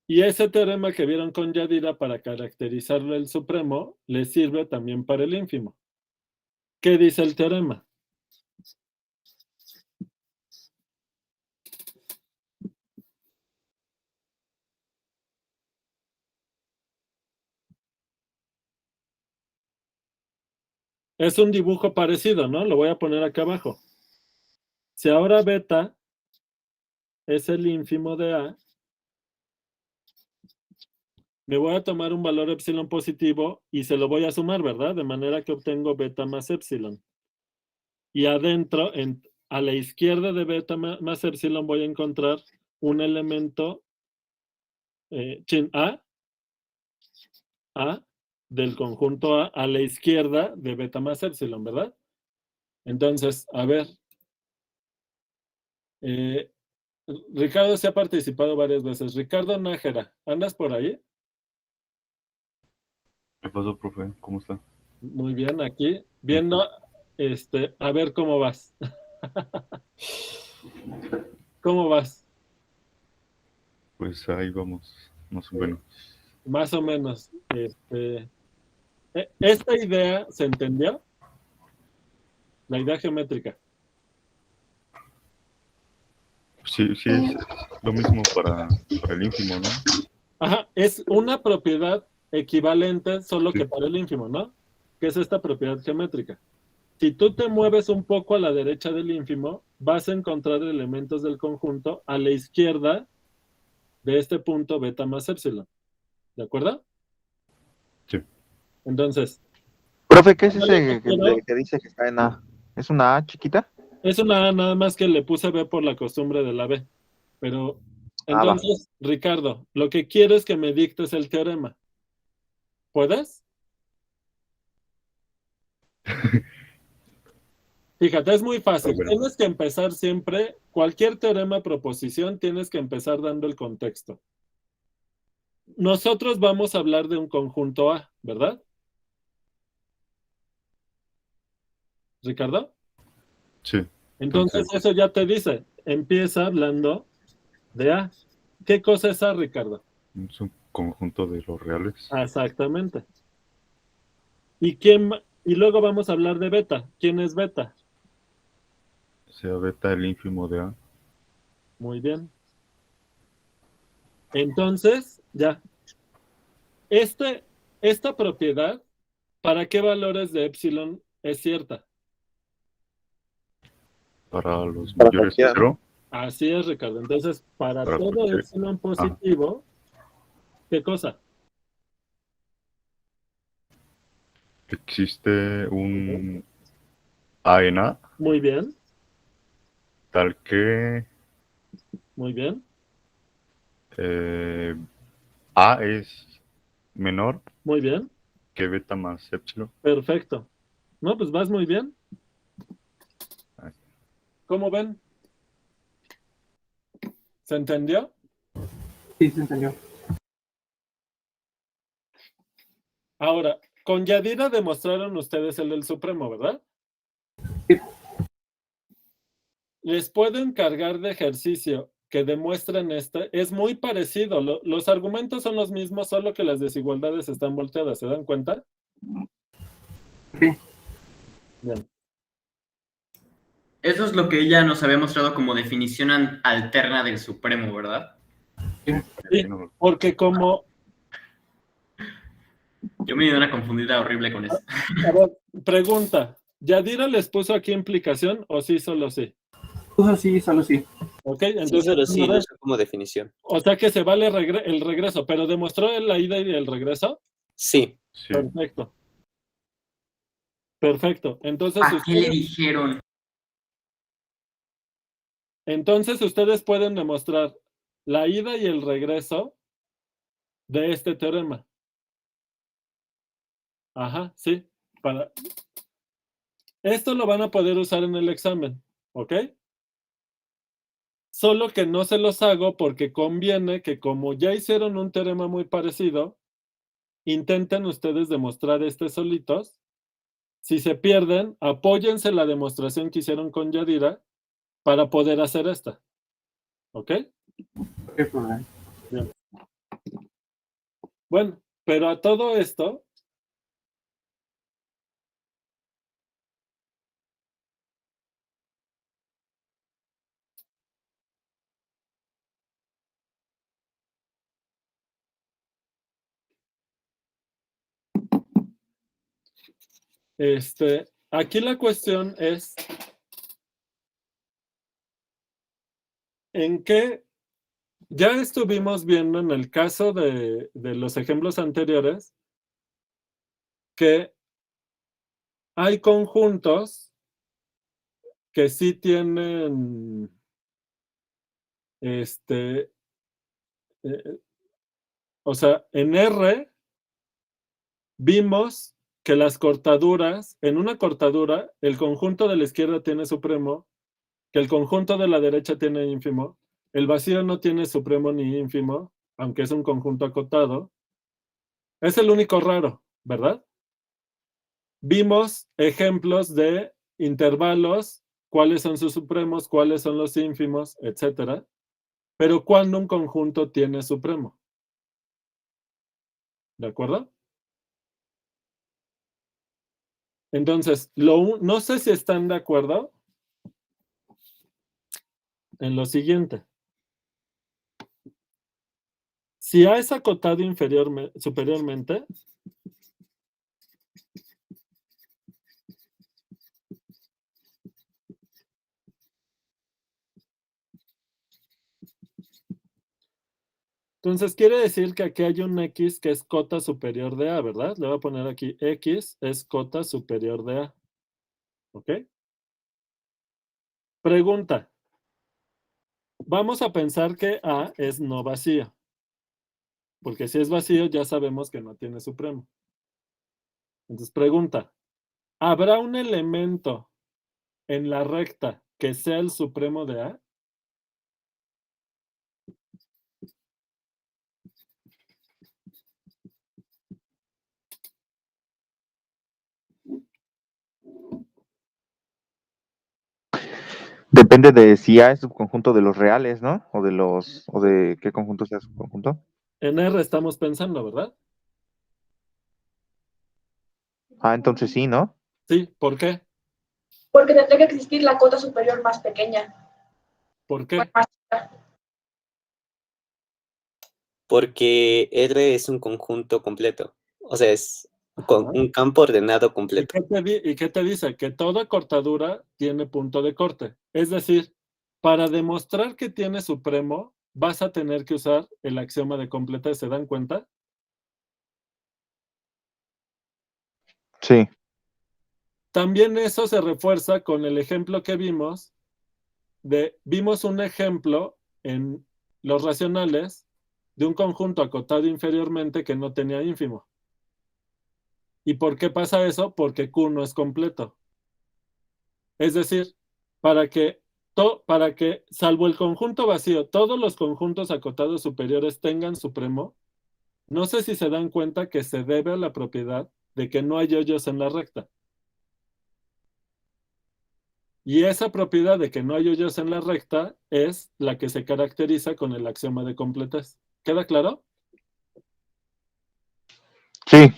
Y ese teorema que vieron con Yadira para caracterizarle el supremo, le sirve también para el ínfimo. ¿Qué dice el teorema? Es un dibujo parecido, ¿no? Lo voy a poner acá abajo. Si ahora beta es el ínfimo de A, me voy a tomar un valor epsilon positivo y se lo voy a sumar, ¿verdad? De manera que obtengo beta más epsilon. Y adentro, a la izquierda de beta más epsilon, voy a encontrar un elemento A del conjunto A la izquierda de beta más epsilon, ¿verdad? Entonces, a ver. Ricardo se ha participado varias veces. Ricardo Nájera, ¿andas por ahí? ¿Qué pasó, profe? ¿Cómo está? Muy bien, aquí, viendo, a ver cómo vas. ¿Cómo vas? Pues ahí vamos, más o menos. Más o menos. ¿Esta idea se entendió? La idea geométrica. Sí, sí, es lo mismo para el ínfimo, ¿no? Ajá, es una propiedad equivalente, solo Sí. que para el ínfimo, ¿no? Que es esta propiedad geométrica. Si tú te mueves un poco a la derecha del ínfimo, vas a encontrar elementos del conjunto a la izquierda de este punto beta más epsilon. ¿De acuerdo? Sí. Entonces, Profe, ¿qué es yo lo ese que quiero que dice que está en A? ¿Es una A chiquita? es una A nada más que le puse B por la costumbre de la B. Pero, Ah, va. entonces, Ricardo, lo que quiero es que me dictes el teorema. ¿Puedes? Fíjate, es muy fácil. Bueno. Tienes que empezar siempre, cualquier teorema, proposición, tienes que empezar dando el contexto. Nosotros vamos a hablar de un conjunto A, ¿verdad? ¿Ricardo? Sí. Entonces eso ya te dice, empieza hablando de A. ¿Qué cosa es A, Ricardo? Es un conjunto de los reales. Exactamente. Y luego vamos a hablar de beta. ¿Quién es beta? Sea beta el ínfimo de A. Muy bien. Entonces, ya. Esta propiedad, ¿para qué valores de epsilon es cierta? Para los mayores de 0. Así es, Ricardo. Entonces, para Para todo cualquier- epsilon positivo, ¿qué cosa? Existe un A en A, Muy bien, tal que muy bien, A es menor muy bien. que beta más epsilon. Perfecto. No, pues vas muy bien. ¿Cómo ven? ¿Se entendió? Sí, se entendió. Ahora, con Yadira demostraron ustedes el del Supremo, ¿verdad? Sí. Les puedo encargar de ejercicio que demuestren este. Es muy parecido. Los argumentos son los mismos, solo que las desigualdades están volteadas. ¿Se dan cuenta? Sí. Bien. Eso es lo que ella nos había mostrado como definición alterna del Supremo, ¿verdad? Sí, porque como... Yo me di una confundida horrible con eso. A ver, pregunta. ¿Yadira les puso aquí implicación o sí, solo sí? Puso sí, solo sí. Ok, Sí, entonces... solo sí, ¿no lo ves? uso como definición. O sea que se vale el regreso, pero ¿demostró la ida y el regreso? Sí. Sí. Perfecto. Perfecto. Entonces ¿A qué le dijeron? ustedes pueden demostrar la ida y el regreso de este teorema. Ajá, sí. Esto lo van a poder usar en el examen, ¿ok? Solo que no se los hago porque conviene que como ya hicieron un teorema muy parecido, intenten ustedes demostrar este solitos. Si se pierden, apóyense la demostración que hicieron con Yadira para poder hacer esta. ¿Ok? ¿Qué problema? Bien. Bueno, pero a todo esto, aquí la cuestión es en qué ya estuvimos viendo en el caso de los ejemplos anteriores que hay conjuntos que sí tienen o sea, en R vimos que las cortaduras, en una cortadura, el conjunto de la izquierda tiene supremo, que el conjunto de la derecha tiene ínfimo, el vacío no tiene supremo ni ínfimo, aunque es un conjunto acotado. Es el único raro, ¿verdad? Vimos ejemplos de intervalos, cuáles son sus supremos, cuáles son los ínfimos, etcétera. Pero ¿cuándo un conjunto tiene supremo? ¿De acuerdo? Entonces, no sé si están de acuerdo en lo siguiente. Si A es acotado superiormente, entonces quiere decir que aquí hay un X que es cota superior de A, ¿verdad? Le voy a poner aquí X es cota superior de A. ¿Ok? Pregunta. Vamos a pensar que A es no vacío. Porque si es vacío ya sabemos que no tiene supremo. Entonces pregunta. ¿Habrá un elemento en la recta que sea el supremo de A? Depende de si A es subconjunto de los reales, ¿no? O de qué conjunto sea subconjunto. En R estamos pensando, ¿verdad? Ah, entonces sí, ¿no? Sí, ¿por qué? Porque tendría que existir la cota superior más pequeña. ¿Por qué? Más chica. Porque R es un conjunto completo. O sea, es Ajá. un campo ordenado ¿Y completo. qué te dice? Que toda cortadura tiene punto de corte. Es decir, para demostrar que tiene supremo, vas a tener que usar el axioma de completez. ¿Se dan cuenta? Sí. También eso se refuerza con el ejemplo que vimos. Vimos un ejemplo en los racionales de un conjunto acotado inferiormente que no tenía ínfimo. ¿Y por qué pasa eso? Porque Q no es completo. Es decir, para que, salvo el conjunto vacío, todos los conjuntos acotados superiores tengan supremo, no sé si se dan cuenta que se debe a la propiedad de que no hay hoyos en la recta. Y esa propiedad de que no hay hoyos en la recta es la que se caracteriza con el axioma de completez. ¿Queda claro? Sí.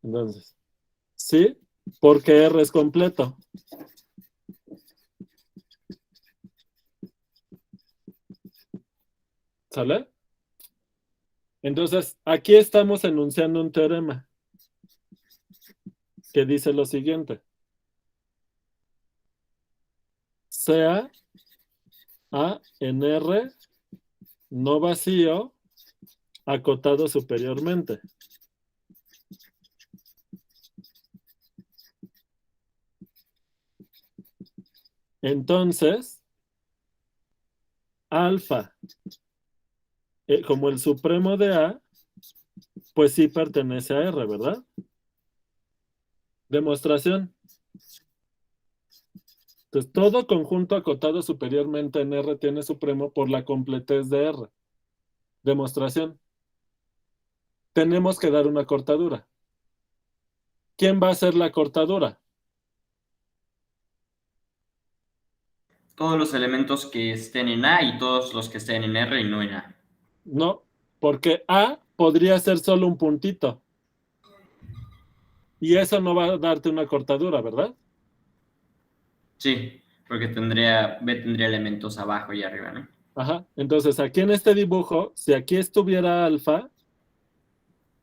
Entonces, sí, porque R es completo. ¿Sale? Entonces, aquí estamos enunciando un teorema que dice lo siguiente. Sea A en R no vacío acotado superiormente. Entonces, alfa, como el supremo de A, pues sí pertenece a R, ¿verdad? Demostración. Entonces, todo conjunto acotado superiormente en R tiene supremo por la completez de R. Demostración. Tenemos que dar una cortadura. ¿Quién va a hacer la cortadura? Todos los elementos que estén en A y todos los que estén en R y no en A. No, porque A podría ser solo un puntito. Y eso no va a darte una cortadura, ¿verdad? Sí, porque B tendría elementos abajo y arriba, ¿no? Ajá. Entonces, aquí en este dibujo, si aquí estuviera alfa,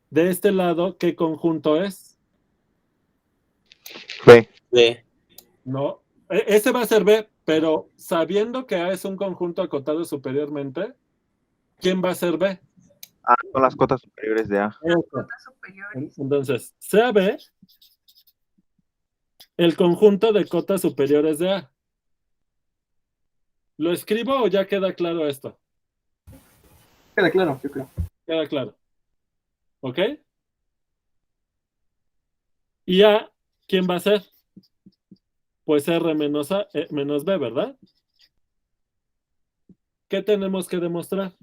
de este lado, ¿qué conjunto es? B. B. No. Ese va a ser B, pero sabiendo que A es un conjunto acotado superiormente, ¿quién va a ser B? Ah, son las cotas superiores de A. Entonces, sea B el conjunto de cotas superiores de A. ¿Lo escribo o ya queda claro esto? Queda claro, yo creo. Queda claro. ¿Ok? ¿Y A quién va a ser? Pues R menos, menos B, ¿verdad? ¿Qué tenemos que demostrar?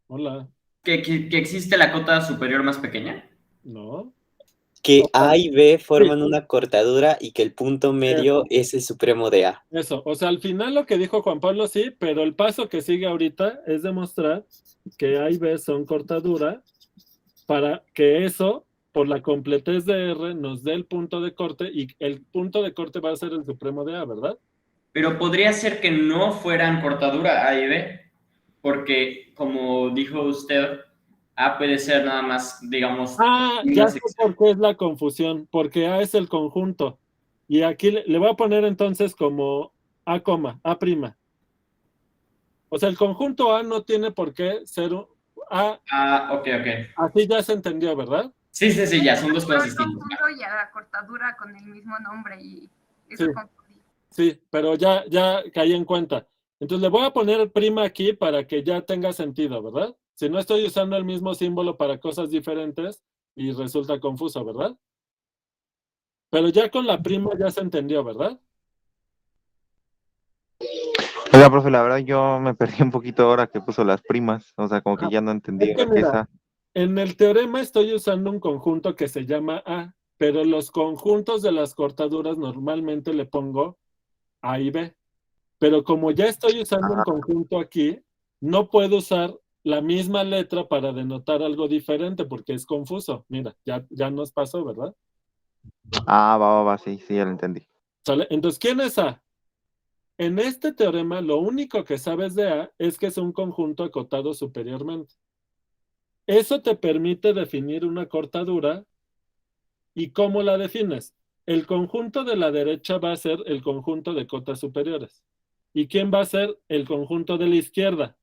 Hola. ¿Que existe la cota superior más pequeña? No. que O sea, A y B forman una cortadura y que el punto medio Eso. es el supremo de A. Eso, o sea, al final lo que dijo Juan Pablo sí, pero el paso que sigue ahorita es demostrar que A y B son cortadura para que eso, por la completez de R, nos dé el punto de corte y el punto de corte va a ser el supremo de A, ¿verdad? Pero podría ser que no fueran cortadura A y B, porque como dijo usted, A puede ser nada más, digamos, Ya una sé sección. por qué es la confusión, porque A es el conjunto. Y aquí le voy a poner entonces como A, A prima. O sea, el conjunto A no tiene por qué ser A. Ok. Así ya se entendió, ¿verdad? Sí, ya, son dos cosas distintas. Conjunto y a la cortadura con el mismo nombre y eso Sí. confundí. Sí, pero ya caí en cuenta. Entonces le voy a poner prima aquí para que ya tenga sentido, ¿verdad? Si no estoy usando el mismo símbolo para cosas diferentes y resulta confuso, ¿verdad? Pero ya con la prima ya se entendió, ¿verdad? Oiga, profe, la verdad yo me perdí un poquito ahora que puso las primas. O sea, como que ya no entendí Es que qué es mira, A. en el teorema estoy usando un conjunto que se llama A, pero los conjuntos de las cortaduras normalmente le pongo A y B. Pero como ya estoy usando un conjunto aquí, no puedo usar la misma letra para denotar algo diferente porque es confuso. Mira, ya nos pasó, ¿verdad? Va, sí, ya lo entendí. ¿Sale? Entonces, ¿quién es A? En este teorema, lo único que sabes de A es que es un conjunto acotado superiormente. Eso te permite definir una cortadura. ¿Y cómo la defines? El conjunto de la derecha va a ser el conjunto de cotas superiores. ¿Y quién va a ser el conjunto de la izquierda?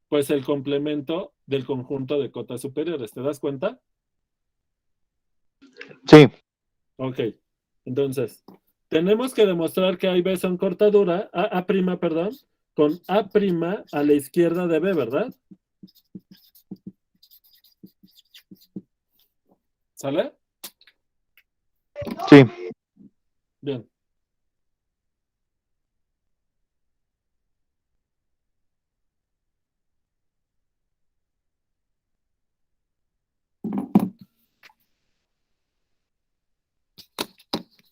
Pues el complemento del conjunto de cotas superiores. ¿Te das cuenta? Sí. Ok. Entonces, tenemos que demostrar que A y B son cortadura, A', perdón, con A' a la izquierda de B, ¿verdad? ¿Sale? Sí. Bien.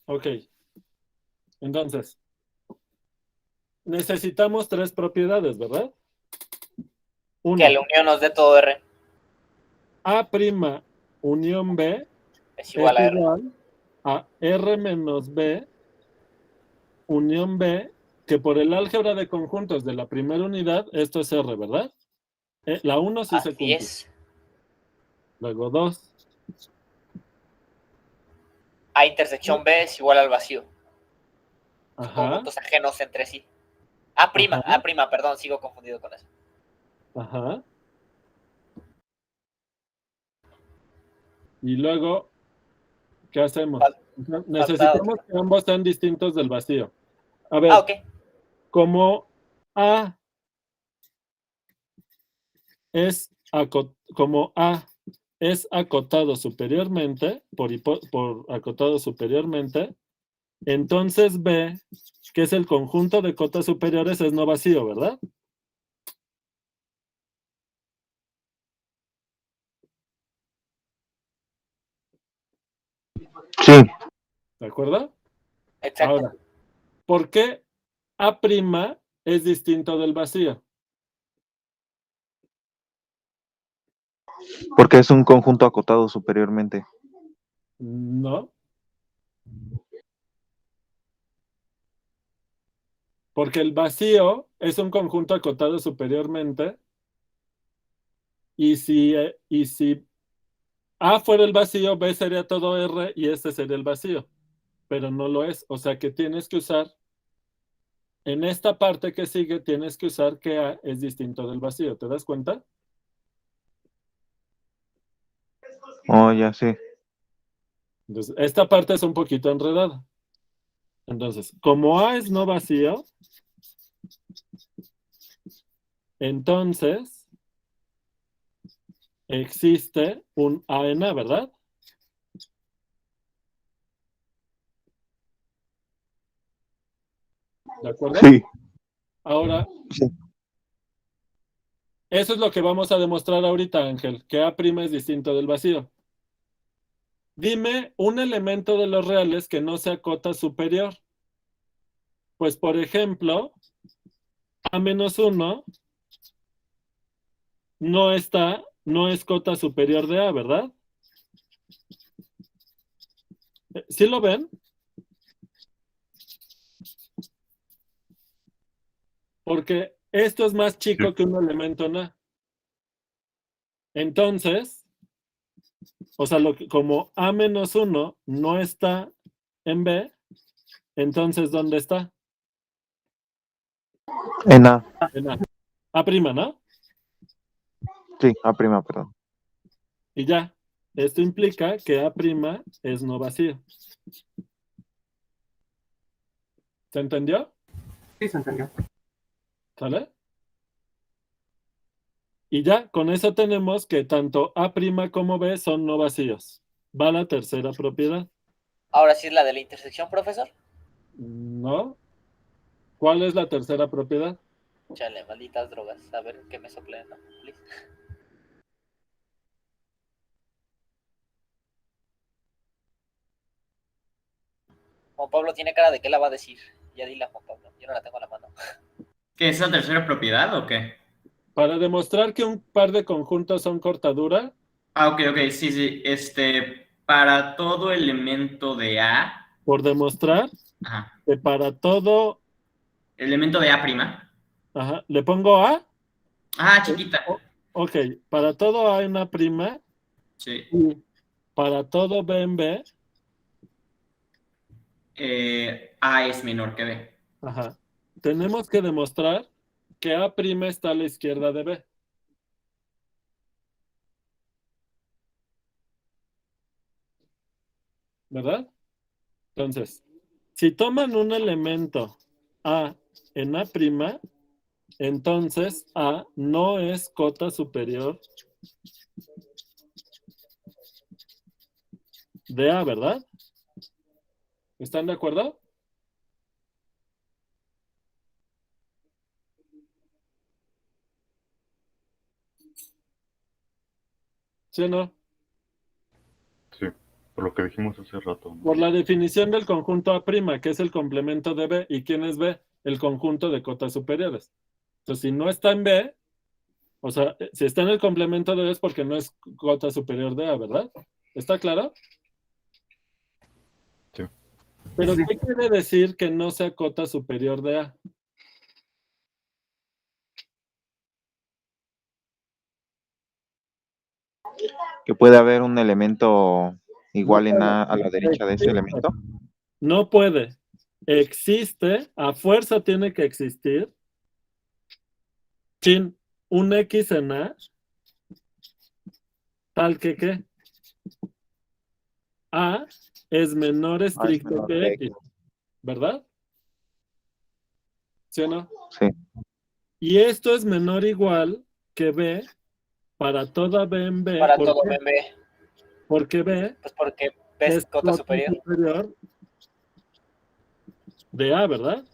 Ok. Entonces, necesitamos tres propiedades, ¿verdad? Que la unión nos dé todo R. A' unión B Es igual a R. igual a R menos B unión B, que por el álgebra de conjuntos de la primera unidad, esto es R, ¿verdad? La 1 sí se cumple. Es. Luego 2. A intersección B es igual al vacío. Son Ajá. conjuntos ajenos entre sí. A', perdón, sigo confundido con eso. Ajá. Y luego, ¿qué hacemos? Necesitamos que ambos sean distintos del vacío. A ver, como A es acotado superiormente, por acotado superiormente, entonces B, que es el conjunto de cotas superiores, es no vacío, ¿verdad? Sí. ¿De acuerdo? Exacto. Ahora, ¿por qué A' es distinto del vacío? Porque es un conjunto acotado superiormente. No. Porque el vacío es un conjunto acotado superiormente. Y si A fuera el vacío, B sería todo R y este sería el vacío. Pero no lo es. O sea que tienes que usar, en esta parte que sigue, tienes que usar que A es distinto del vacío. ¿Te das cuenta? Oh, ya sí. Entonces, esta parte es un poquito enredada. Entonces, como A es no vacío, entonces existe un A en A, ¿verdad? ¿De acuerdo? Sí. Ahora, Sí. eso es lo que vamos a demostrar ahorita, Ángel, que A' es distinto del vacío. Dime un elemento de los reales que no sea cota superior. Pues, por ejemplo, A-1 no es cota superior de A, ¿verdad? ¿Sí lo ven? Porque esto es más chico que un elemento en A. Entonces, o sea, como A-1 no está en B, entonces, ¿dónde está? En A. En A. A', ¿no? Sí, A prima, perdón. Y ya. Esto implica que A' es no vacío. ¿Se entendió? Sí, se entendió. ¿Sale? Y ya, con eso tenemos que tanto A' como B son no vacíos. Va la tercera propiedad. Ahora sí es la de la intersección, profesor. ¿No? ¿Cuál es la tercera propiedad? Chale, malditas drogas. A ver qué me soplen, ¿no? Please. Juan Pablo tiene cara de que la va a decir. Ya dile a Juan Pablo. Yo no la tengo en la mano. ¿Qué es la tercera propiedad o qué? Para demostrar que un par de conjuntos son cortadura. Ah, ok, sí. Para todo elemento de A. Por demostrar Ajá. que para todo. Elemento de A'. Ajá. ¿Le pongo A? Ah, chiquita. Ok. Para todo A en A'. Sí. Y para todo B en B. A es menor que B. Ajá. Tenemos que demostrar que A' está a la izquierda de B. ¿Verdad? Entonces, si toman un elemento A en A', entonces A no es cota superior de A, ¿verdad? ¿Están de acuerdo? ¿Sí o no? Sí, por lo que dijimos hace rato, ¿no? Por la definición del conjunto A', que es el complemento de B. ¿Y quién es B? El conjunto de cotas superiores. Entonces, si no está en B, o sea, si está en el complemento de B es porque no es cota superior de A, ¿verdad? ¿Está claro? Sí. Pero ¿qué quiere decir que no sea cota superior de A? Que puede haber un elemento igual en A a la derecha de ese elemento. No puede. Existe, a fuerza tiene que existir. Chin, un X en A, tal que ¿qué? A es menor estricto menor que que X, ¿verdad? ¿Sí o no? Sí. Y esto es menor o igual que B para toda B en B. Para ¿Por todo qué? B en B. Porque B Pues porque B es cota superior. De A, ¿verdad?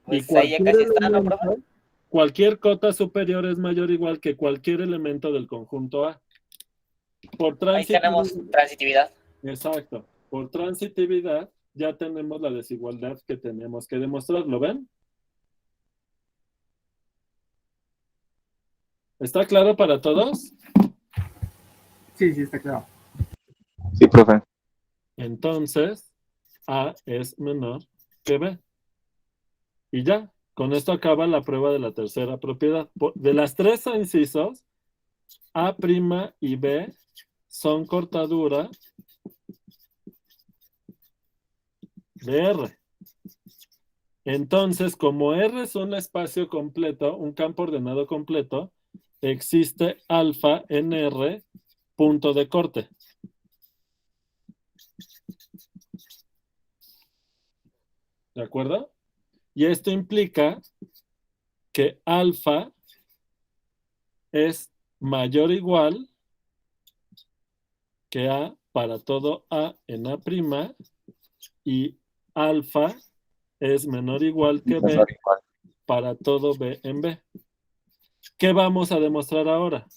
Pues y ahí ya casi está, ¿no, profe? cualquier cota superior es mayor o igual que cualquier elemento del conjunto A. Por Ahí tenemos transitividad. Exacto. Por transitividad ya tenemos la desigualdad que tenemos que demostrar. ¿Lo ven? ¿Está claro para todos? Sí, está claro. Sí, profe. Entonces, A es menor que B. Y ya, con esto acaba la prueba de la tercera propiedad. De las tres incisos, A' y B son cortadura de R. Entonces, como R es un espacio completo, un campo ordenado completo, existe alfa en R, punto de corte. ¿De acuerdo? Y esto implica que alfa es mayor o igual que A para todo A en A' y alfa es menor o igual que B para todo B en B. ¿Qué vamos a demostrar ahora?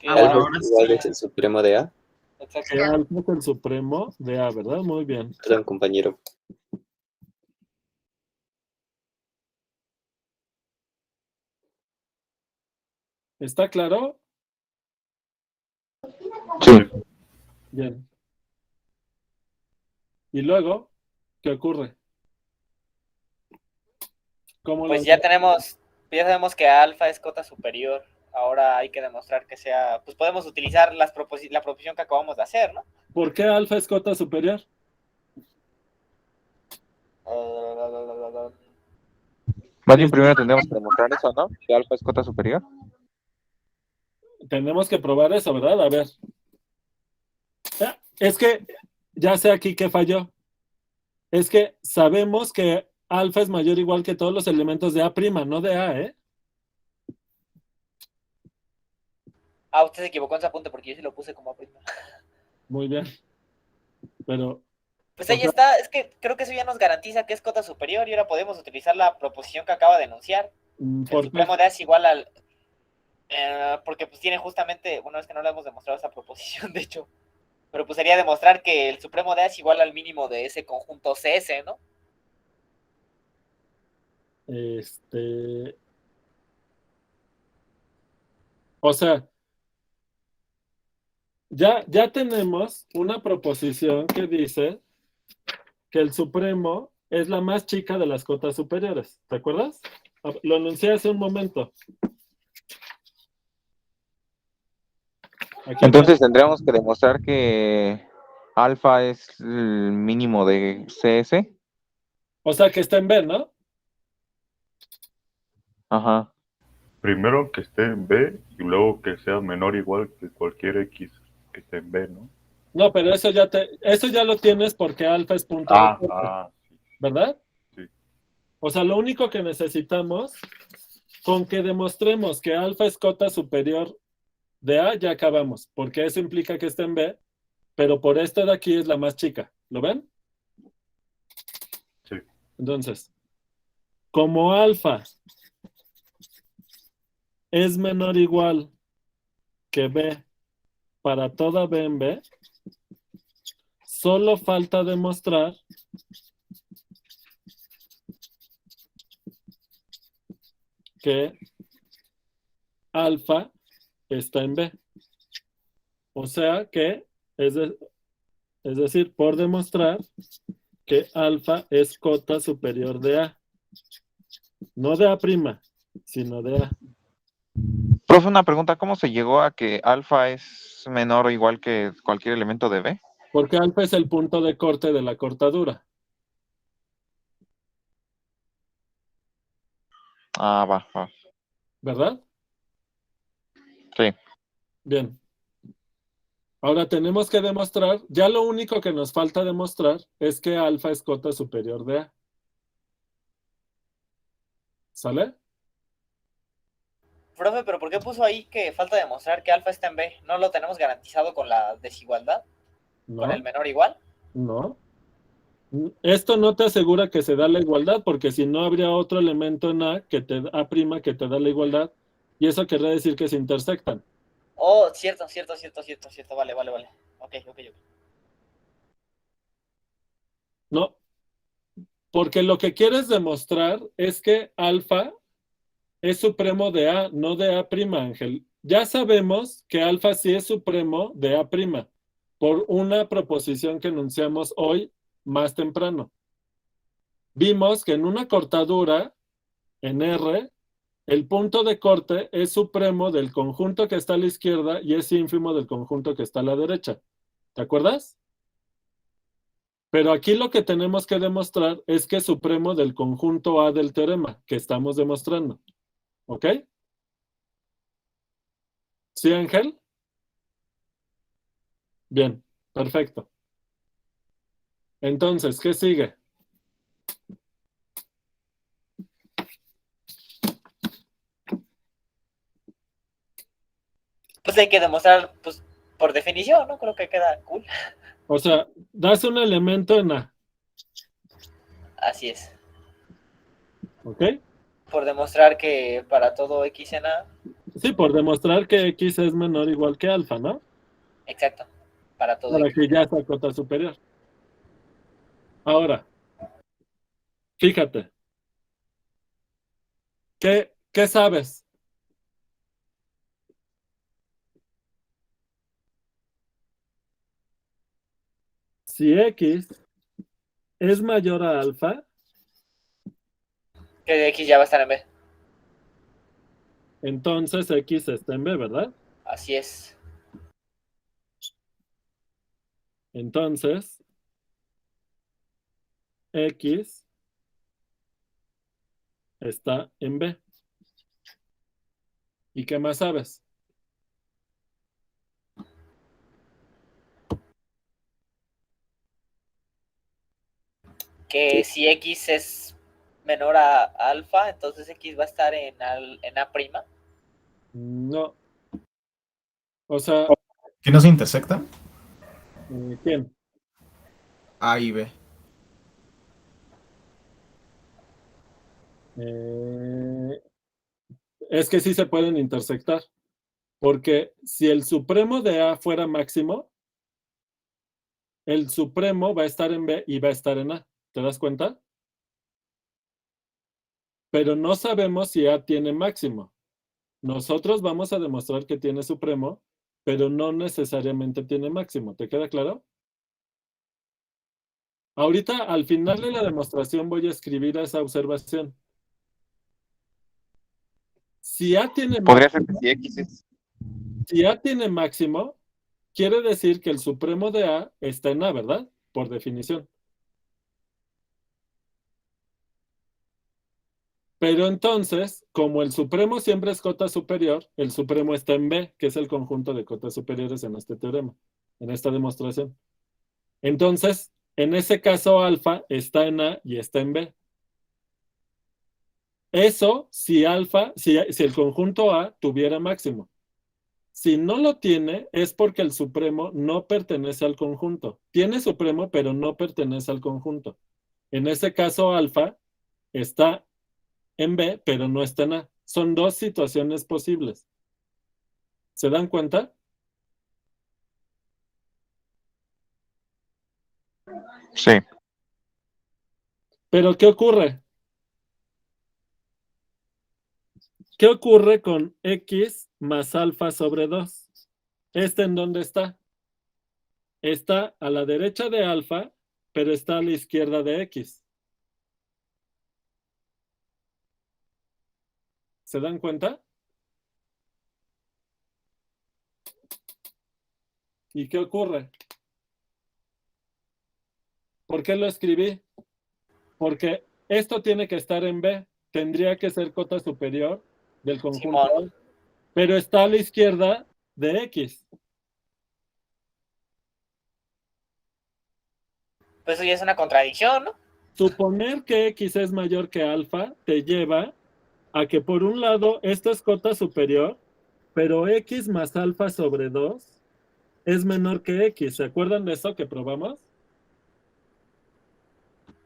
Alfa es igual es el supremo de A. Exacto. Que alfa es el supremo de A, ¿verdad? Muy bien. Perdón, compañero. ¿Está claro? Sí. Bien. ¿Y luego qué ocurre? ¿Cómo Pues lo- ya sabemos que alfa es cota superior. Ahora hay que demostrar que sea, pues podemos utilizar la proposición que acabamos de hacer, ¿no? ¿Por qué alfa es cota superior? Más bien primero tendremos que demostrar eso, ¿no? Que alfa es cota superior. Tenemos que probar eso, ¿verdad? A ver. Es que ya sé aquí que falló. Es que sabemos que alfa es mayor o igual que todos los elementos de A', no de A, ¿eh? Ah, usted se equivocó en ese apunte porque yo sí lo puse como prima. Muy bien. Pero, Pues ahí está, es que creo que eso ya nos garantiza que es cota superior y ahora podemos utilizar la proposición que acaba de enunciar. El ¿por qué? supremo de A es igual al... porque pues tiene justamente, bueno, es que no le hemos demostrado esa proposición, de hecho. Pero pues sería demostrar que el supremo de A es igual al mínimo de ese conjunto CS, ¿no? O sea, ya tenemos una proposición que dice que el supremo es la más chica de las cotas superiores. ¿Te acuerdas? Lo anuncié hace un momento. Aquí Entonces tendríamos que demostrar que alfa es el mínimo de CS. O sea, que está en B, ¿no? Ajá. Primero que esté en B y luego que sea menor o igual que cualquier X que esté en B, ¿no? No, pero eso ya lo tienes porque alfa es punto de corte, ¿verdad? Sí. O sea, lo único que necesitamos, con que demostremos que alfa es cota superior de A, ya acabamos, porque eso implica que está en B, pero por esta de aquí es la más chica. ¿Lo ven? Sí. Entonces, como alfa es menor o igual que B para toda B en B, solo falta demostrar que alfa está en B. O sea que, es decir, por demostrar que alfa es cota superior de A. No de A', sino de A. Profe, una pregunta, ¿cómo se llegó a que alfa es menor o igual que cualquier elemento de B? Porque alfa es el punto de corte de la cortadura. Ah, va. ¿Verdad? Sí. Bien. Ahora tenemos que demostrar, ya lo único que nos falta demostrar es que alfa es cota superior de A. ¿Sale? Profe, pero ¿por qué puso ahí que falta demostrar que alfa está en B? ¿No lo tenemos garantizado con la desigualdad? No. ¿Con el menor igual? No. Esto no te asegura que se da la igualdad, porque si no habría otro elemento en A que te da la igualdad, y eso querría decir que se intersectan. Oh, cierto. Vale. Ok. No, porque lo que quieres demostrar es que alfa es supremo de A, no de A', Ángel. Ya sabemos que alfa sí es supremo de A', por una proposición que enunciamos hoy más temprano. Vimos que en una cortadura, en R, el punto de corte es supremo del conjunto que está a la izquierda y es ínfimo del conjunto que está a la derecha. ¿Te acuerdas? Pero aquí lo que tenemos que demostrar es que es supremo del conjunto A del teorema que estamos demostrando. ¿Ok? ¿Sí, Ángel? Bien, perfecto. Entonces, ¿qué sigue? Pues hay que demostrar, pues, por definición, ¿no? Creo que queda cool. O sea, das un elemento en A. Así es. ¿Ok? Por demostrar que para todo X en A, Sí, por demostrar que X es menor o igual que alfa, ¿no? Exacto. Para todo Para X. que ya sea cota superior. Ahora, fíjate. ¿Qué sabes? Si X es mayor a alfa, Que X ya va a estar en B. entonces X está en B, ¿verdad? Así es. Entonces, X está en B. ¿Y qué más sabes? Que si X es menor a alfa, entonces X va a estar en A'. No. O sea, ¿Qué no se intersectan? ¿quién? A y B. Es que sí se pueden intersectar. Porque si el supremo de A fuera máximo, el supremo va a estar en B y va a estar en A. ¿Te das cuenta? Pero no sabemos si A tiene máximo. Nosotros vamos a demostrar que tiene supremo, pero no necesariamente tiene máximo. ¿Te queda claro? Ahorita, al final de la demostración, voy a escribir esa observación. Si A tiene Podría ser máximo, que si X es. si A tiene máximo, quiere decir que el supremo de A está en A, ¿verdad? Por definición. Pero entonces, como el supremo siempre es cota superior, el supremo está en B, que es el conjunto de cotas superiores en este teorema, en esta demostración. Entonces, en ese caso, alfa está en A y está en B. Eso si el conjunto A tuviera máximo. Si no lo tiene, es porque el supremo no pertenece al conjunto. Tiene supremo, pero no pertenece al conjunto. En ese caso, alfa está en B, pero no está en A. Son dos situaciones posibles. ¿Se dan cuenta? Sí. Pero ¿qué ocurre? ¿Qué ocurre con X más alfa sobre 2? ¿Este en dónde está? Está a la derecha de alfa, pero está a la izquierda de X. ¿Se dan cuenta? ¿Y qué ocurre? ¿Por qué lo escribí? Porque esto tiene que estar en B. Tendría que ser cota superior del conjunto A, pero está a la izquierda de X. Pues eso ya es una contradicción, ¿no? Suponer que X es mayor que alfa te lleva a que por un lado esto es cota superior, pero X más alfa sobre 2 es menor que X. ¿Se acuerdan de eso que probamos?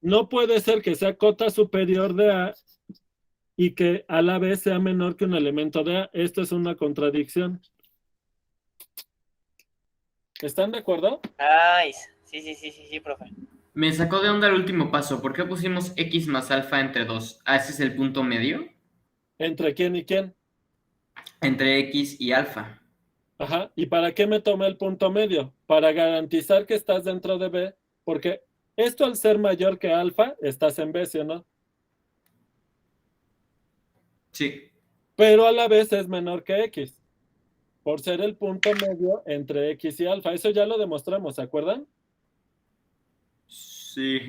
No puede ser que sea cota superior de A y que a la vez sea menor que un elemento de A. Esto es una contradicción. ¿Están de acuerdo? Nice. Sí, profe. Me sacó de onda el último paso. ¿Por qué pusimos X más alfa entre 2? Ah, ¿ese es el punto medio? ¿Entre quién y quién? Entre X y alfa. Ajá. ¿Y para qué me tomé el punto medio? Para garantizar que estás dentro de B, porque esto al ser mayor que alfa, estás en B, ¿sí o no? Sí. Pero a la vez es menor que X, por ser el punto medio entre X y alfa. Eso ya lo demostramos, ¿se acuerdan? Sí.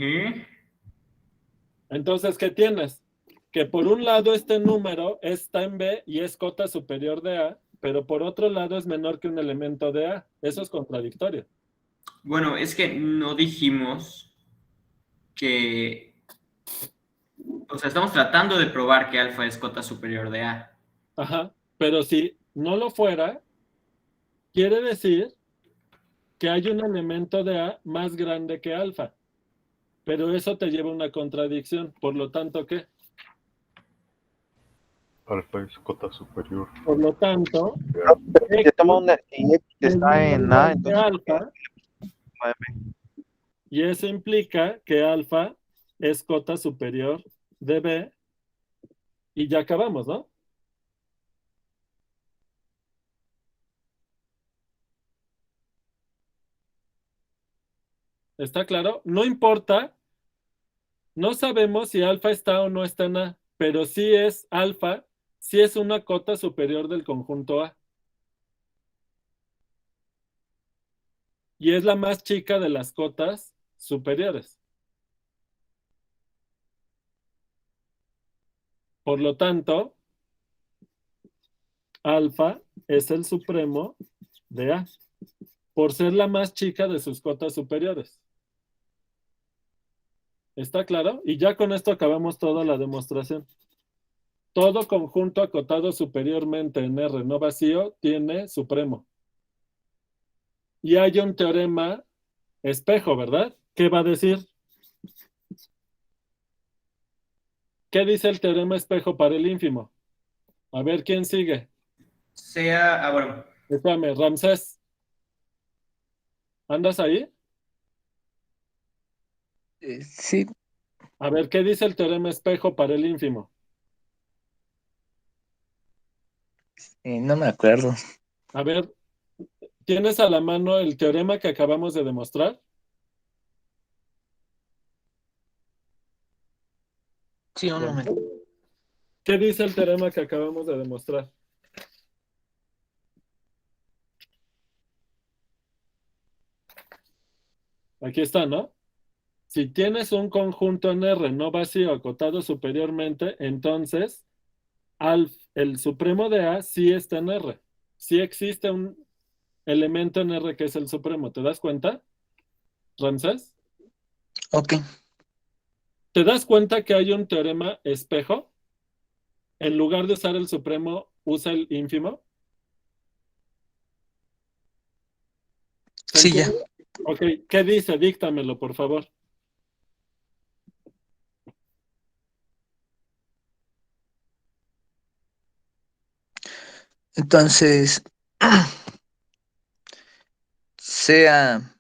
Entonces, ¿qué tienes? Que por un lado este número está en B y es cota superior de A, pero por otro lado es menor que un elemento de A. Eso es contradictorio. Bueno, es que no dijimos que... O sea, estamos tratando de probar que alfa es cota superior de A. Ajá, pero si no lo fuera, quiere decir que hay un elemento de A más grande que alfa. Pero eso te lleva a una contradicción. Por lo tanto, ¿qué? Alfa es cota superior. Por lo tanto, Pero si toma una, si X está en A, que entonces alfa, y eso implica que alfa es cota superior de B, y ya acabamos, ¿no? ¿Está claro? No importa, no sabemos si alfa está o no está en A, pero sí es alfa, sí es una cota superior del conjunto A. Y es la más chica de las cotas superiores. Por lo tanto, alfa es el supremo de A, por ser la más chica de sus cotas superiores. ¿Está claro? Y ya con esto acabamos toda la demostración. Todo conjunto acotado superiormente en R no vacío tiene supremo. Y hay un teorema espejo, ¿verdad? ¿Qué va a decir? ¿Qué dice el teorema espejo para el ínfimo? A ver, ¿quién sigue? Bueno. Espérame, Ramsés. ¿Andas ahí? Sí. A ver, ¿qué dice el teorema espejo para el ínfimo? No me acuerdo. A ver, ¿tienes a la mano el teorema que acabamos de demostrar? Sí, un momento. ¿Qué dice el teorema que acabamos de demostrar? Aquí está, ¿no? Si tienes un conjunto en R no vacío acotado superiormente, entonces el supremo de A sí está en R. Sí existe un elemento en R que es el supremo. ¿Te das cuenta, Ramsés? Ok. ¿Te das cuenta que hay un teorema espejo? En lugar de usar el supremo, usa el ínfimo. Sí, ya. Ok, ¿qué dice? Díctamelo, por favor. Entonces, sea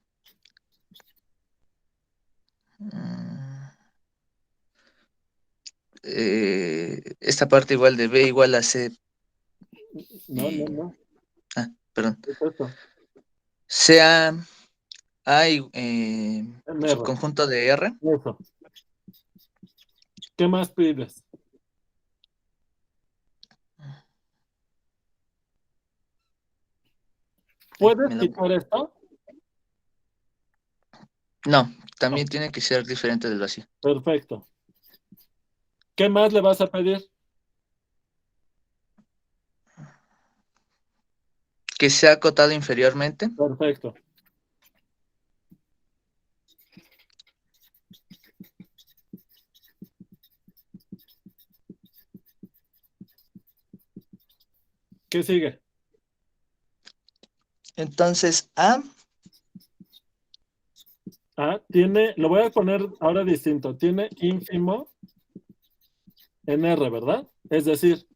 esta parte igual de B igual a C. No. Perdón. ¿Qué es esto? Sea A R. subconjunto de R. Eso. ¿Qué más pides? ¿Puedes quitar esto? No, también tiene que ser diferente del vacío. Perfecto. ¿Qué más le vas a pedir? Que sea acotado inferiormente. Perfecto. ¿Qué sigue? Entonces, A tiene, lo voy a poner ahora distinto, tiene ínfimo en R, ¿verdad? Es decir,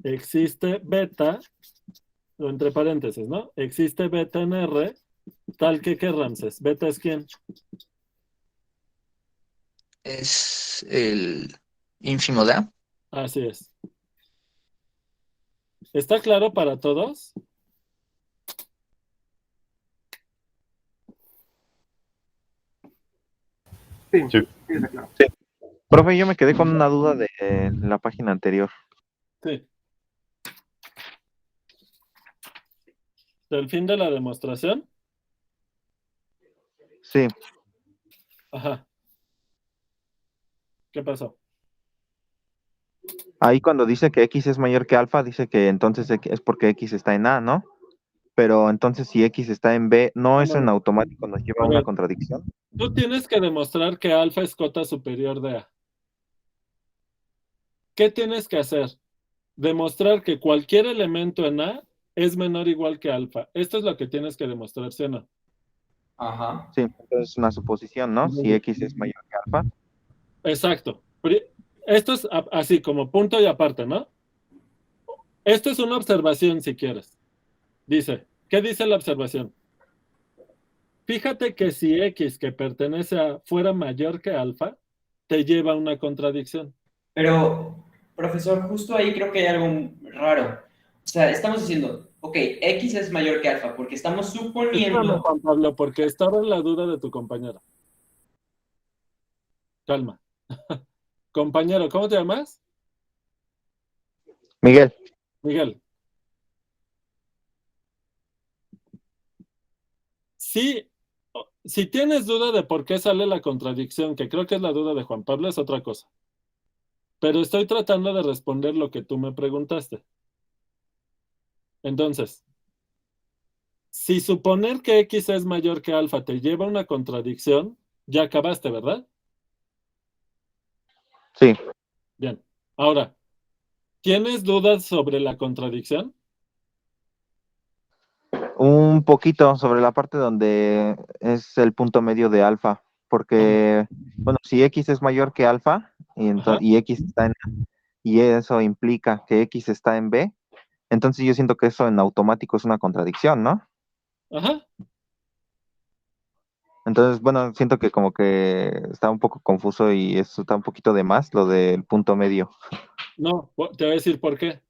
existe beta, o entre paréntesis, ¿no? Existe beta en R, tal que ¿qué, Ramses? ¿Beta es quién? es el ínfimo de A. Así es. ¿Está claro para todos? Sí, está claro. Sí. Profe, yo me quedé con una duda de la página anterior. Sí. ¿Del fin de la demostración? Sí. Ajá. ¿Qué pasó? Ahí cuando dice que X es mayor que alfa, dice que entonces es porque X está en A, ¿no? Pero entonces si X está en B, ¿no es en automático nos lleva a una contradicción? Tú tienes que demostrar que alfa es cota superior de A. ¿Qué tienes que hacer? Demostrar que cualquier elemento en A es menor o igual que alfa. Esto es lo que tienes que demostrar, ¿sí o no? Ajá. Sí, entonces es una suposición, ¿no? Si X es mayor que alfa. Exacto. Esto es así como punto y aparte, ¿no? Esto es una observación si quieres. Dice, ¿qué dice la observación? Fíjate que si X que pertenece a fuera mayor que alfa, te lleva a una contradicción. Pero, profesor, justo ahí creo que hay algo raro. O sea, estamos diciendo, ok, X es mayor que alfa, porque estamos suponiendo... Espérame, Juan Pablo, porque estaba en la duda de tu compañero. Calma. Compañero, ¿cómo te llamas? Miguel, Miguel. Sí, si tienes duda de por qué sale la contradicción, que creo que es la duda de Juan Pablo, es otra cosa. Pero estoy tratando de responder lo que tú me preguntaste. Entonces, si suponer que X es mayor que alfa te lleva a una contradicción, ya acabaste, ¿verdad? sí. Bien. Ahora, ¿tienes dudas sobre la contradicción? Un poquito sobre la parte donde es el punto medio de alfa, porque, bueno, si X es mayor que alfa y X está en A, y eso implica que X está en B, entonces yo siento que eso en automático es una contradicción, ¿no? Ajá. Entonces, bueno, siento que como que está un poco confuso y eso está un poquito de más, lo del punto medio. No, te voy a decir por qué.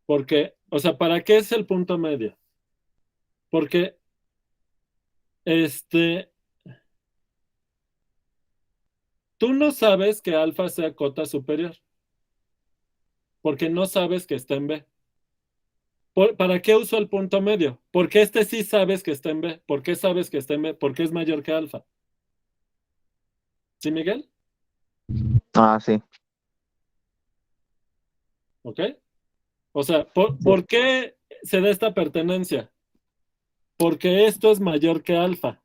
Porque, o sea, ¿para qué es el punto medio? Porque, tú no sabes que alfa sea cota superior, porque no sabes que está en B. ¿Para qué uso el punto medio? Porque este sí sabes que está en B. ¿Por qué sabes que está en B? Porque es mayor que alfa. ¿Sí, Miguel? Ah, sí. ¿Ok? O sea, ¿por qué se da esta pertenencia? Porque esto es mayor que alfa.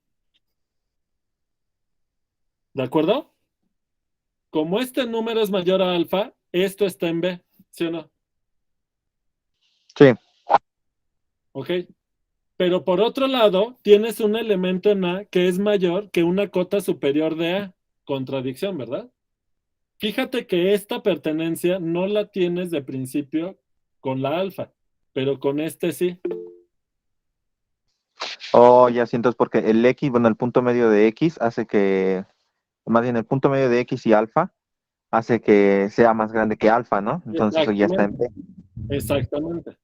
¿De acuerdo? Como este número es mayor a alfa, esto está en B, ¿sí o no? Sí. ¿Ok? Pero por otro lado, tienes un elemento en A que es mayor que una cota superior de A. Contradicción, ¿verdad? Fíjate que esta pertenencia no la tienes de principio con la alfa, pero con este sí. Oh, ya siento, es porque el X, bueno, el punto medio de X hace que, más bien el punto medio de X y alfa hace que sea más grande que alfa, ¿no? Entonces eso ya está en B. Exactamente.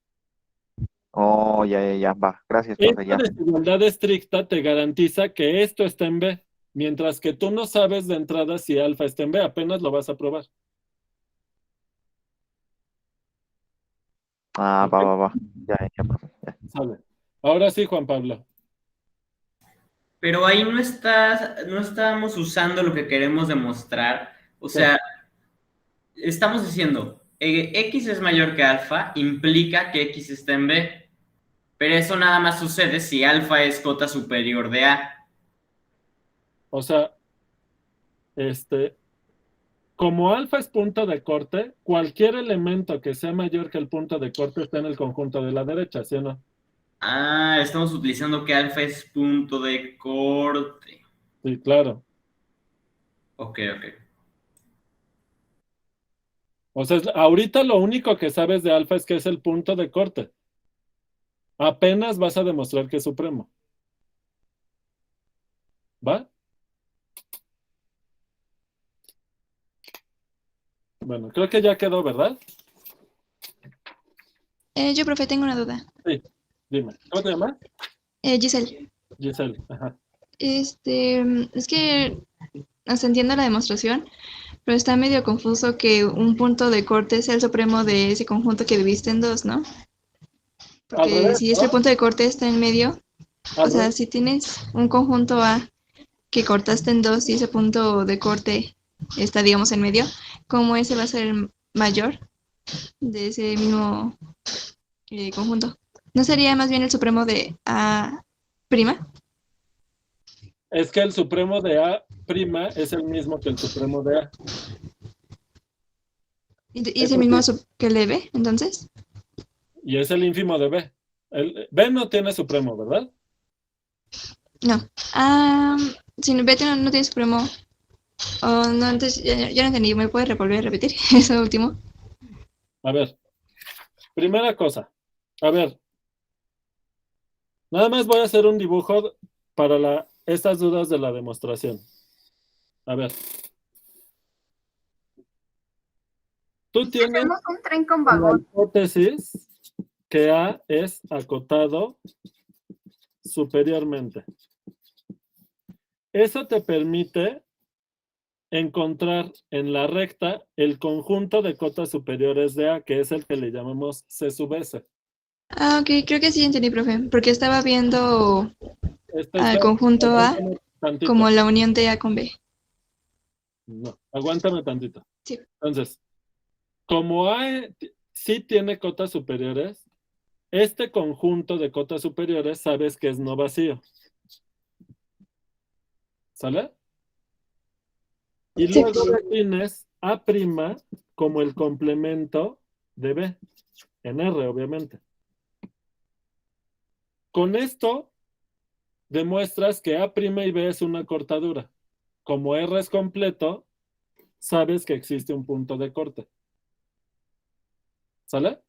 Oh, ya, va. Gracias, profe, Esta ya. desigualdad estricta te garantiza que esto está en B, mientras que tú no sabes de entrada si alfa está en B, apenas lo vas a probar. Ah, va. Ya, profe. Ya. Sale. Ahora sí, Juan Pablo. Pero ahí no estamos usando lo que queremos demostrar. O sea, estamos diciendo, X es mayor que alfa, implica que X está en B. Pero eso nada más sucede si alfa es cota superior de A. O sea, como alfa es punto de corte, cualquier elemento que sea mayor que el punto de corte está en el conjunto de la derecha, ¿sí o no? Ah, estamos utilizando que alfa es punto de corte. Sí, claro. Ok. O sea, ahorita lo único que sabes de alfa es que es el punto de corte. Apenas vas a demostrar que es supremo. ¿Va? Bueno, creo que ya quedó, ¿verdad? Yo, profe, tengo una duda. Sí, dime. ¿Cómo te llamas? Giselle. Giselle, ajá. Es que, o sea, entiendo la demostración, pero está medio confuso que un punto de corte sea el supremo de ese conjunto que diviste en dos, ¿no? Porque revés, si es que el punto de corte está en medio, Al o sea, revés. si tienes un conjunto A que cortaste en dos y ese punto de corte está, digamos, en medio, ¿cómo ese va a ser el mayor de ese mismo conjunto? ¿No sería más bien el supremo de A'? Es que el supremo de A' es el mismo que el supremo de A. ¿Y es el mismo que el de B, entonces? Y es el ínfimo de B. B no tiene supremo, ¿verdad? No. Si B no tiene supremo. No, entonces ya no entendí. ¿Me puedes volver a repetir eso último? A ver. Primera cosa. A ver. Nada más voy a hacer un dibujo para estas dudas de la demostración. A ver. Tú tienes Hacemos un tren con la vagón. hipótesis que A es acotado superiormente. Eso te permite encontrar en la recta el conjunto de cotas superiores de A, que es el que le llamamos C sub S. Ah, ok, creo que sí entendí, profe, porque estaba viendo al Está- conjunto A aguántame tantito. como la unión de A con B. No, aguántame tantito. Sí. Entonces, como A sí tiene cotas superiores, este conjunto de cotas superiores sabes que es no vacío. ¿Sale? Y Sí. luego defines A' como el complemento de B, en R, obviamente. Con esto demuestras que A' y B es una cortadura. Como R es completo, sabes que existe un punto de corte. ¿Sale?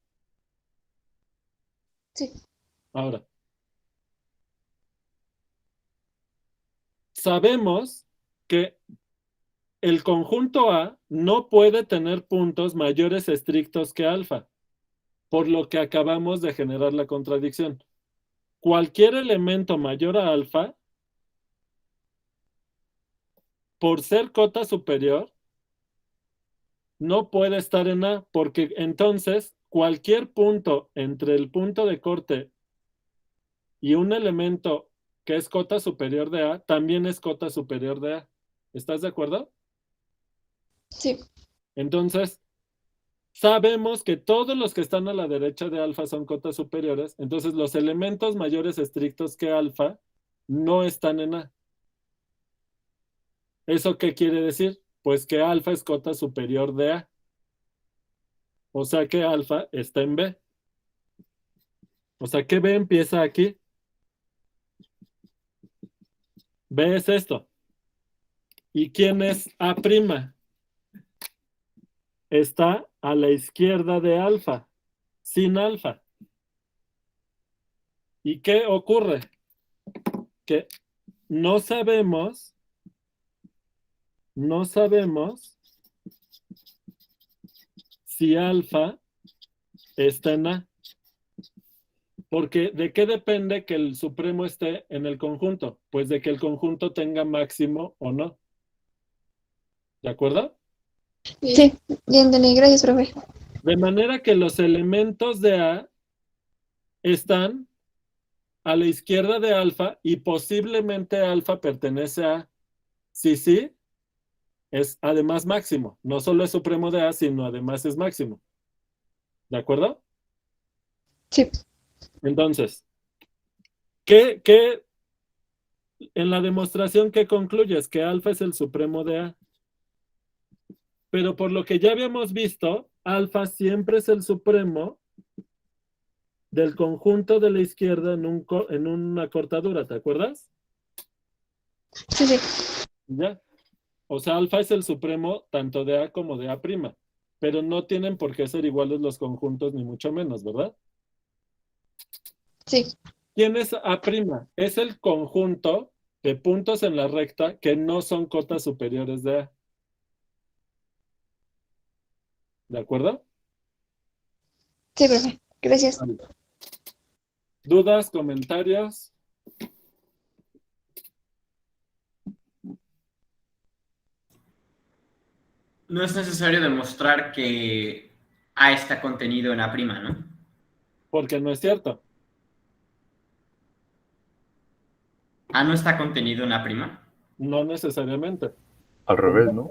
Sí. Ahora, sabemos que el conjunto A no puede tener puntos mayores estrictos que alfa, por lo que acabamos de generar la contradicción. Cualquier elemento mayor a alfa, por ser cota superior, no puede estar en A, porque entonces cualquier punto entre el punto de corte y un elemento que es cota superior de A, también es cota superior de A. ¿Estás de acuerdo? Sí. Entonces, sabemos que todos los que están a la derecha de alfa son cotas superiores, entonces los elementos mayores estrictos que alfa no están en A. ¿Eso qué quiere decir? Pues que alfa es cota superior de A. O sea que alfa está en B. O sea que B empieza aquí. B es esto. ¿Y quién es A'? Está a la izquierda de alfa, sin alfa. ¿Y qué ocurre? Que no sabemos si alfa está en A. Porque ¿de qué depende que el supremo esté en el conjunto? Pues de que el conjunto tenga máximo o no. ¿De acuerdo? Sí, ya entendí. Gracias, profe. De manera que los elementos de A están a la izquierda de alfa y posiblemente alfa pertenece a, sí, es además máximo. No solo es supremo de A, sino además es máximo. ¿De acuerdo? Sí. Entonces, ¿qué en la demostración qué concluyes? Que alfa es el supremo de A. Pero por lo que ya habíamos visto, alfa siempre es el supremo del conjunto de la izquierda en una cortadura, ¿te acuerdas? Sí, sí. ¿Ya? O sea, alfa es el supremo tanto de A como de A', pero no tienen por qué ser iguales los conjuntos, ni mucho menos, ¿verdad? Sí. ¿Quién es A'? Es el conjunto de puntos en la recta que no son cotas superiores de A. ¿De acuerdo? Sí, profe. Gracias. ¿Dudas, comentarios? No es necesario demostrar que A está contenido en A', ¿no? Porque no es cierto. ¿A no está contenido en A'? No necesariamente. Al revés, ¿no?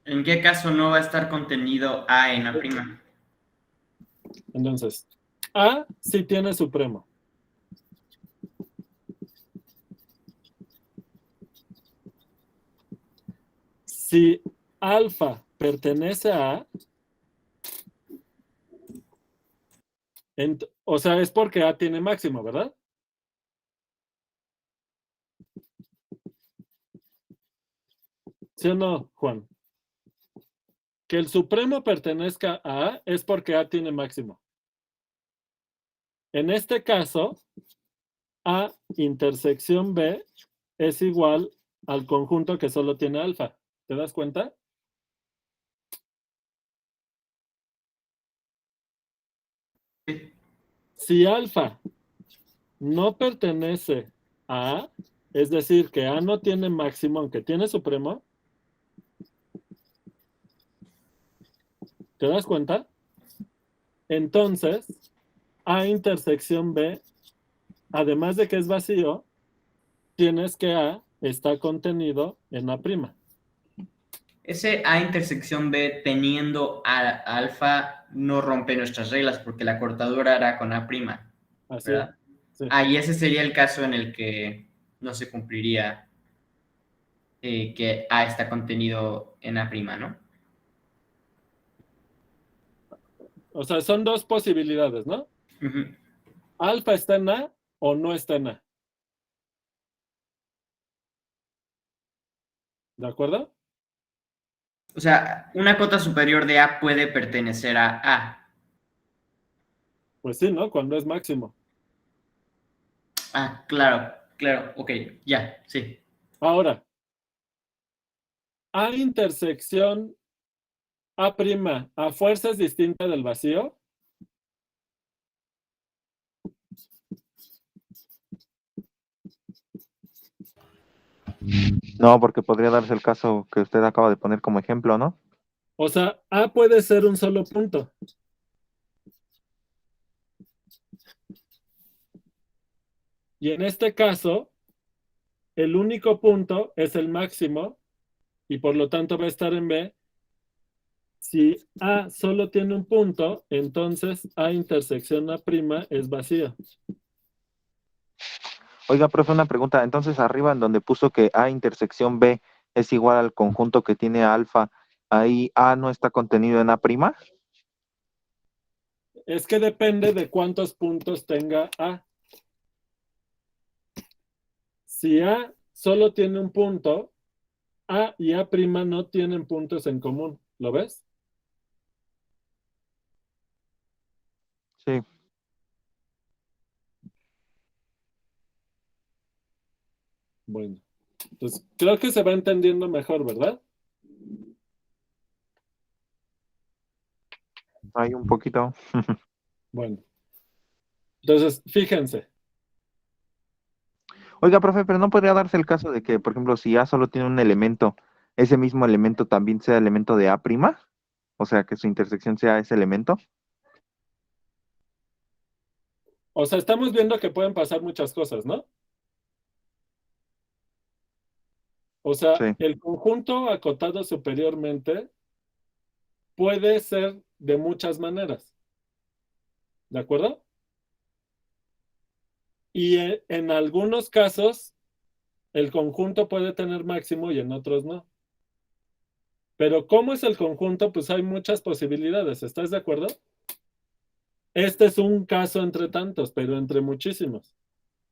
¿En qué caso no va a estar contenido A en A'? Entonces, A sí tiene supremo. Si alfa pertenece a A, o sea, es porque A tiene máximo, ¿verdad? ¿Sí o no, Juan? que el supremo pertenezca a A es porque A tiene máximo. En este caso, A intersección B es igual al conjunto que solo tiene alfa. ¿Te das cuenta? Si alfa no pertenece a A, es decir, que A no tiene máximo, aunque tiene supremo, ¿te das cuenta? Entonces, A intersección B, además de que es vacío, tienes que A está contenido en A'. Ese A intersección B teniendo alfa no rompe nuestras reglas porque la cortadura era con A'. Así ¿Verdad? es. Sí. Y ese sería el caso en el que no se cumpliría que A está contenido en A', ¿no? O sea, son dos posibilidades, ¿no? Alfa está en A o no está en A. ¿De acuerdo? O sea, una cota superior de A puede pertenecer a A. Pues sí, ¿no? Cuando es máximo. Claro, ok, ya, sí. Ahora, A intersección A', ¿a fuerza es distinta del vacío? No, porque podría darse el caso que usted acaba de poner como ejemplo, ¿no? O sea, A puede ser un solo punto. Y en este caso, el único punto es el máximo y por lo tanto va a estar en B. Si A solo tiene un punto, entonces A intersección A' es vacío. Oiga, profe, una pregunta. Entonces, arriba en donde puso que A intersección B es igual al conjunto que tiene alfa, ¿ahí A no está contenido en A'? Es que depende de cuántos puntos tenga A. Si A solo tiene un punto, A y A' no tienen puntos en común. ¿Lo ves? Sí. Bueno, pues creo que se va entendiendo mejor, ¿verdad? Hay un poquito. Bueno. Entonces, fíjense. Oiga, profe, pero no podría darse el caso de que, por ejemplo, si A solo tiene un elemento, ese mismo elemento también sea elemento de A', o sea, que su intersección sea ese elemento. O sea, estamos viendo que pueden pasar muchas cosas, ¿no? O sea, Sí. el conjunto acotado superiormente puede ser de muchas maneras. ¿De acuerdo? Y en algunos casos, el conjunto puede tener máximo y en otros no. Pero ¿cómo es el conjunto? Pues hay muchas posibilidades. ¿Estás de acuerdo? Este es un caso entre tantos, pero entre muchísimos.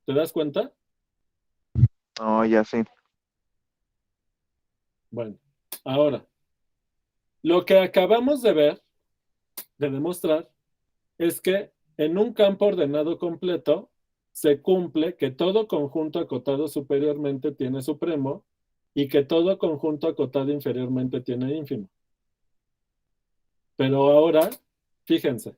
¿Te das cuenta? Oh, ya sí. Bueno, ahora, lo que acabamos de ver, de demostrar, es que en un campo ordenado completo se cumple que todo conjunto acotado superiormente tiene supremo y que todo conjunto acotado inferiormente tiene ínfimo. Pero ahora, fíjense,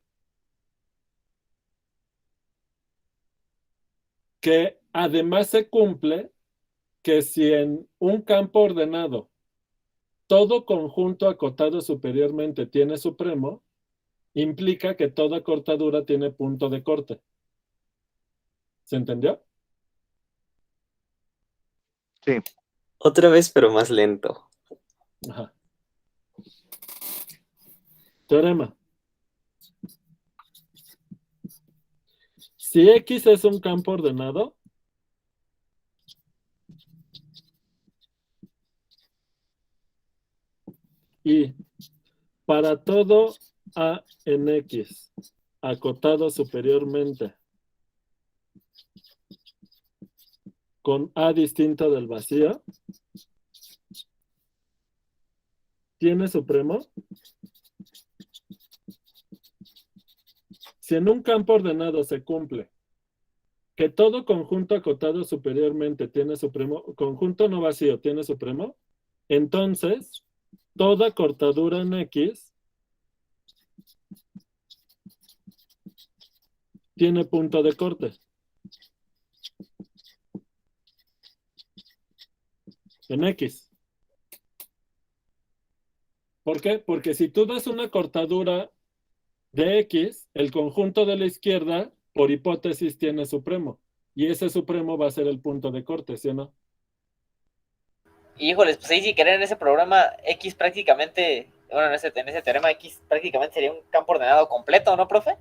que además se cumple que si en un campo ordenado todo conjunto acotado superiormente tiene supremo, implica que toda cortadura tiene punto de corte. ¿Se entendió? Sí. Otra vez, pero más lento. Ajá. Teorema. Si X es un campo ordenado, y para todo A en X acotado superiormente con A distinto del vacío, tiene supremo. Si en un campo ordenado se cumple que todo conjunto acotado superiormente tiene supremo, conjunto no vacío tiene supremo, entonces toda cortadura en X tiene punto de corte. En X. ¿Por qué? Porque si tú das una cortadura de X, el conjunto de la izquierda, por hipótesis, tiene supremo. Y ese supremo va a ser el punto de corte, ¿sí o no? Híjoles, pues ahí si querer en ese programa X prácticamente, bueno, en ese teorema X prácticamente sería un campo ordenado completo, ¿no, profe?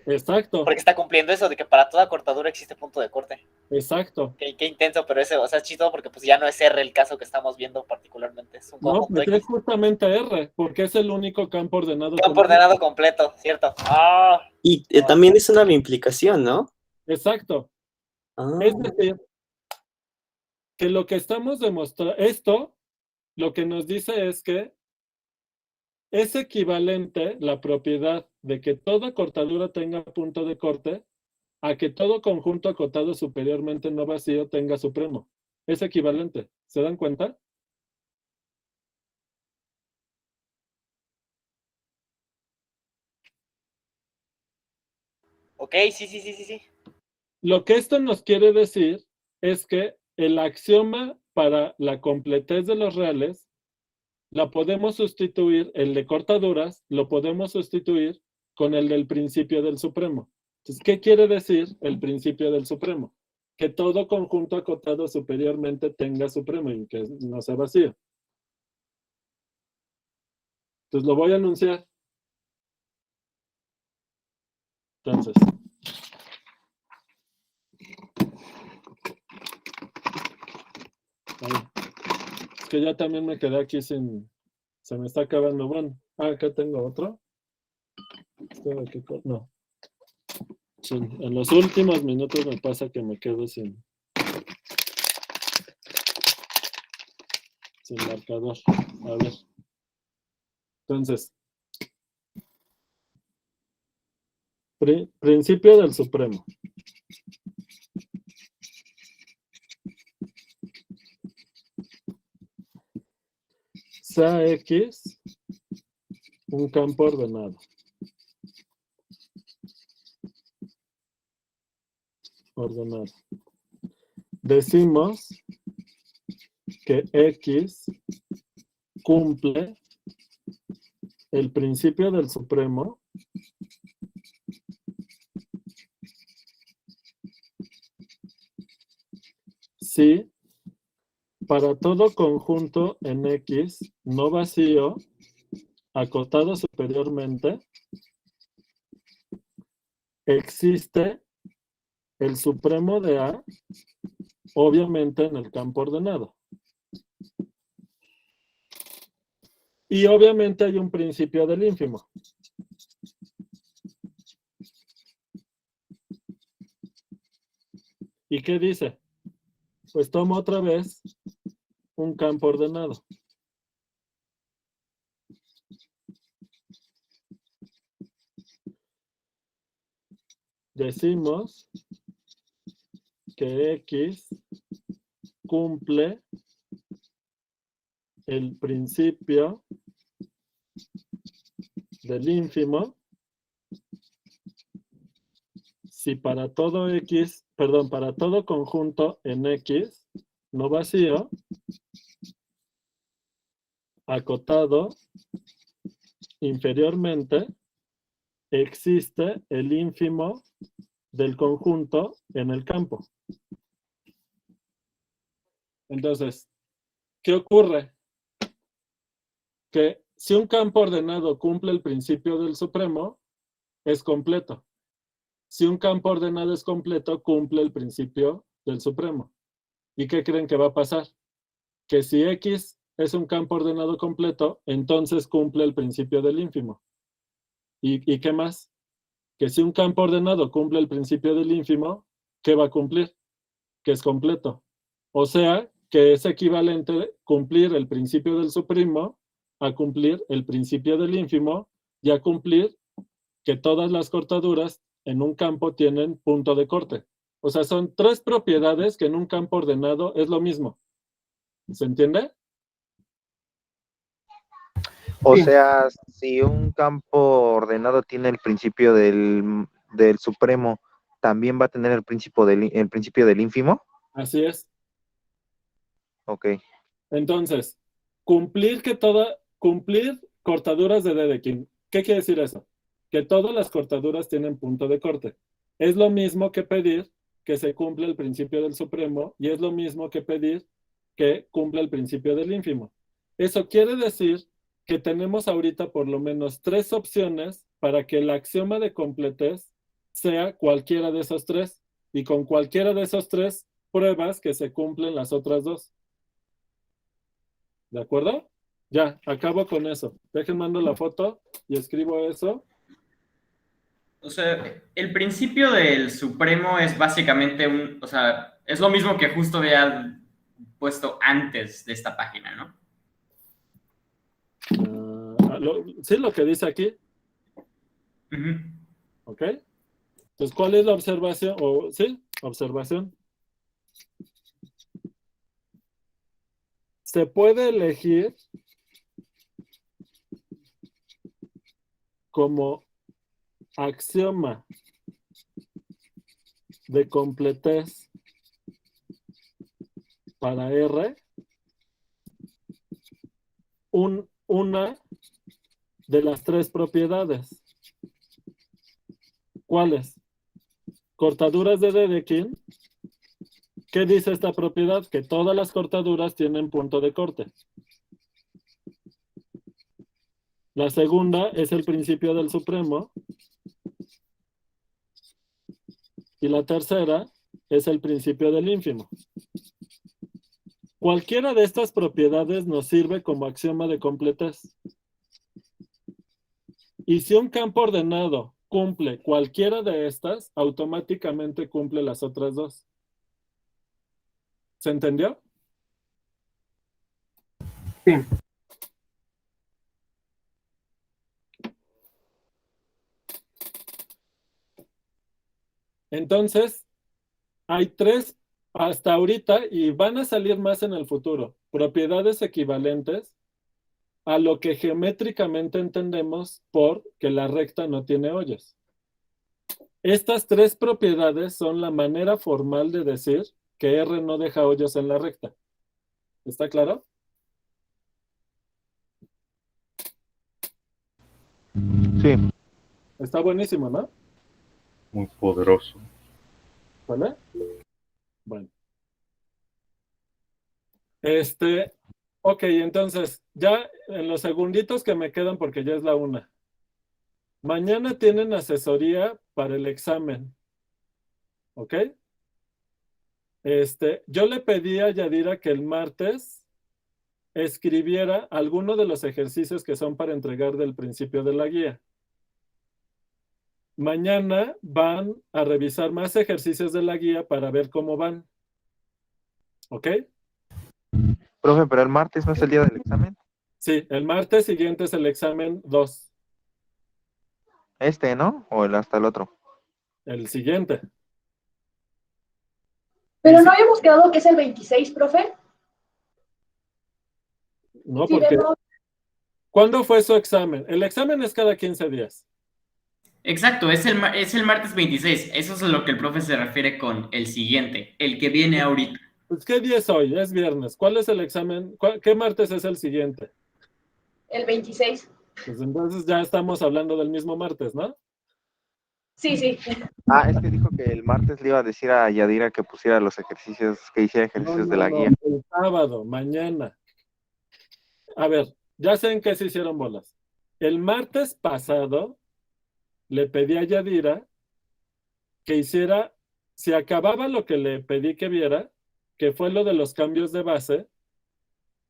Exacto. Porque está cumpliendo eso de que para toda cortadura existe punto de corte. Exacto. Qué intenso, pero ese, o sea, es chistoso porque pues ya no es R el caso que estamos viendo particularmente, es un No, conjunto pues X. es justamente R, porque es el único campo ordenado. Campo ordenado completo, ¿cierto? Ah. Y también es una implicación, ¿no? Exacto. Ah. Es decir, que lo que estamos demostrando, esto, lo que nos dice es que es equivalente la propiedad de que toda cortadura tenga punto de corte a que todo conjunto acotado superiormente no vacío tenga supremo. Es equivalente. ¿Se dan cuenta? Ok, sí. Lo que esto nos quiere decir es que el axioma para la completez de los reales la podemos sustituir, el de cortaduras, lo podemos sustituir con el del principio del supremo. Entonces, ¿qué quiere decir el principio del supremo? Que todo conjunto acotado superiormente tenga supremo y que no sea vacío. Entonces, lo voy a anunciar. Entonces, es que ya también me quedé aquí sin... Se me está acabando. Bueno, acá tengo otro. No. Sí, en los últimos minutos me pasa que me quedo sin marcador. A ver. Entonces, principio del supremo. Sea X un campo ordenado. Decimos que X cumple el principio del supremo si para todo conjunto en X no vacío acotado superiormente existe el supremo de A, obviamente en el campo ordenado. Y obviamente hay un principio del ínfimo. ¿Y qué dice? Pues toma otra vez un campo ordenado. Decimos que X cumple el principio del ínfimo si para todo X, perdón, para todo conjunto en X no vacío acotado inferiormente existe el ínfimo del conjunto en el campo. Entonces, ¿qué ocurre? Que si un campo ordenado cumple el principio del supremo, es completo. Si un campo ordenado es completo, cumple el principio del supremo. ¿Y qué creen que va a pasar? Que si X es un campo ordenado completo, entonces cumple el principio del ínfimo. ¿Y qué más? Que si un campo ordenado cumple el principio del ínfimo, ¿qué va a cumplir? Que es completo. O sea, que es equivalente cumplir el principio del supremo a cumplir el principio del ínfimo y a cumplir que todas las cortaduras en un campo tienen punto de corte. O sea, son 3 propiedades que en un campo ordenado es lo mismo. ¿Se entiende? O sea, si un campo ordenado tiene el principio del supremo, ¿también va a tener el principio del ínfimo? Así es. Ok. Entonces, cumplir cortaduras de Dedekind. ¿Qué quiere decir eso? Que todas las cortaduras tienen punto de corte. Es lo mismo que pedir que se cumpla el principio del supremo y es lo mismo que pedir que cumpla el principio del ínfimo. Eso quiere decir que tenemos ahorita por lo menos 3 opciones para que el axioma de completez sea cualquiera de esos 3 y con cualquiera de esos 3 pruebas que se cumplen las otras 2. ¿De acuerdo? Ya, acabo con eso. Dejen mando la foto y escribo eso. O sea, el principio del supremo es básicamente o sea, es lo mismo que justo había puesto antes de esta página, ¿no? Sí, lo que dice aquí. ¿Ok? Entonces, ¿cuál es la observación? Sí, observación. Se puede elegir como axioma de completez para R una de las 3 propiedades. ¿Cuáles? Cortaduras de Dedekind. ¿Qué dice esta propiedad? Que todas las cortaduras tienen punto de corte. La segunda es el principio del supremo. Y la tercera es el principio del ínfimo. Cualquiera de estas propiedades nos sirve como axioma de completez. Y si un campo ordenado cumple cualquiera de estas, automáticamente cumple las otras 2. ¿Se entendió? Sí. Entonces, hay 3 hasta ahorita y van a salir más en el futuro. Propiedades equivalentes a lo que geométricamente entendemos por que la recta no tiene hoyos. Estas 3 propiedades son la manera formal de decir que R no deja hoyos en la recta. ¿Está claro? Sí. Está buenísimo, ¿no? Muy poderoso. ¿Vale? Bueno. Ok, entonces, ya en los segunditos que me quedan, porque ya es la 1. Mañana tienen asesoría para el examen. ¿Ok? Yo le pedí a Yadira que el martes escribiera alguno de los ejercicios que son para entregar del principio de la guía. Mañana van a revisar más ejercicios de la guía para ver cómo van. ¿Ok? Profe, pero el martes no es el día del examen. Sí, el martes siguiente es el examen 2. ¿No? ¿O hasta el otro? El siguiente. Pero no habíamos quedado que es el 26, profe. No, Sí, porque... vemos. ¿Cuándo fue su examen? El examen es cada 15 días. Exacto, es el martes 26. Eso es a lo que el profe se refiere con el siguiente, el que viene ahorita. Pues, ¿qué día es hoy? Es viernes. ¿Cuál es el examen? ¿Qué martes es el siguiente? El 26. Pues entonces ya estamos hablando del mismo martes, ¿no? Sí, sí. Es que dijo que el martes le iba a decir a Yadira que pusiera los ejercicios, que hiciera ejercicios de la guía. El sábado, mañana. A ver, ya sé en qué se hicieron bolas. El martes pasado le pedí a Yadira que hiciera, si acababa lo que le pedí que viera, que fue lo de los cambios de base,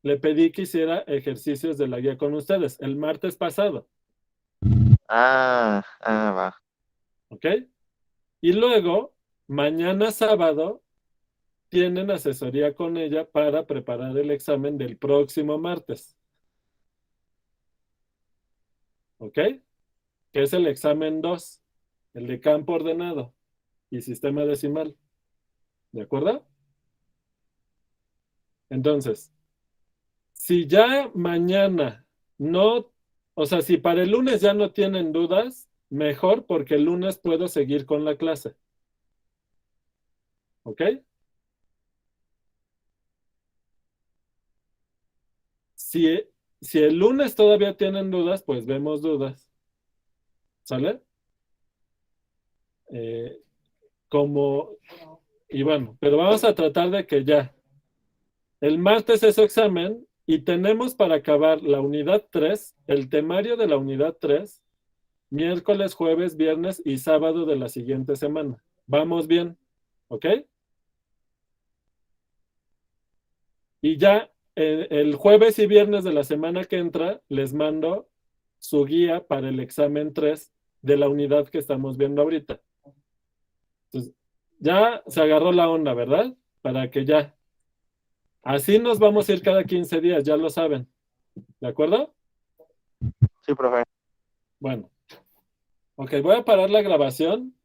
le pedí que hiciera ejercicios de la guía con ustedes, el martes pasado. Va. ¿Ok? Y luego, mañana sábado, tienen asesoría con ella para preparar el examen del próximo martes. ¿ok? Que es el examen 2, el de campo ordenado y sistema decimal. ¿De acuerdo? Entonces, si ya mañana no, o sea, si para el lunes ya no tienen dudas, mejor porque el lunes puedo seguir con la clase. ¿Ok? Si el lunes todavía tienen dudas, pues vemos dudas. ¿Sale? Y bueno, pero vamos a tratar de que ya. El martes es su examen y tenemos para acabar la unidad 3, el temario de la unidad 3, miércoles, jueves, viernes y sábado de la siguiente semana. ¿Vamos bien? ¿Ok? Y ya el jueves y viernes de la semana que entra les mando su guía para el examen 3 de la unidad que estamos viendo ahorita. Entonces, ya se agarró la onda, ¿verdad? Para que ya. Así nos vamos a ir cada 15 días, ya lo saben. ¿De acuerdo? Sí, profe. Bueno. Ok, voy a parar la grabación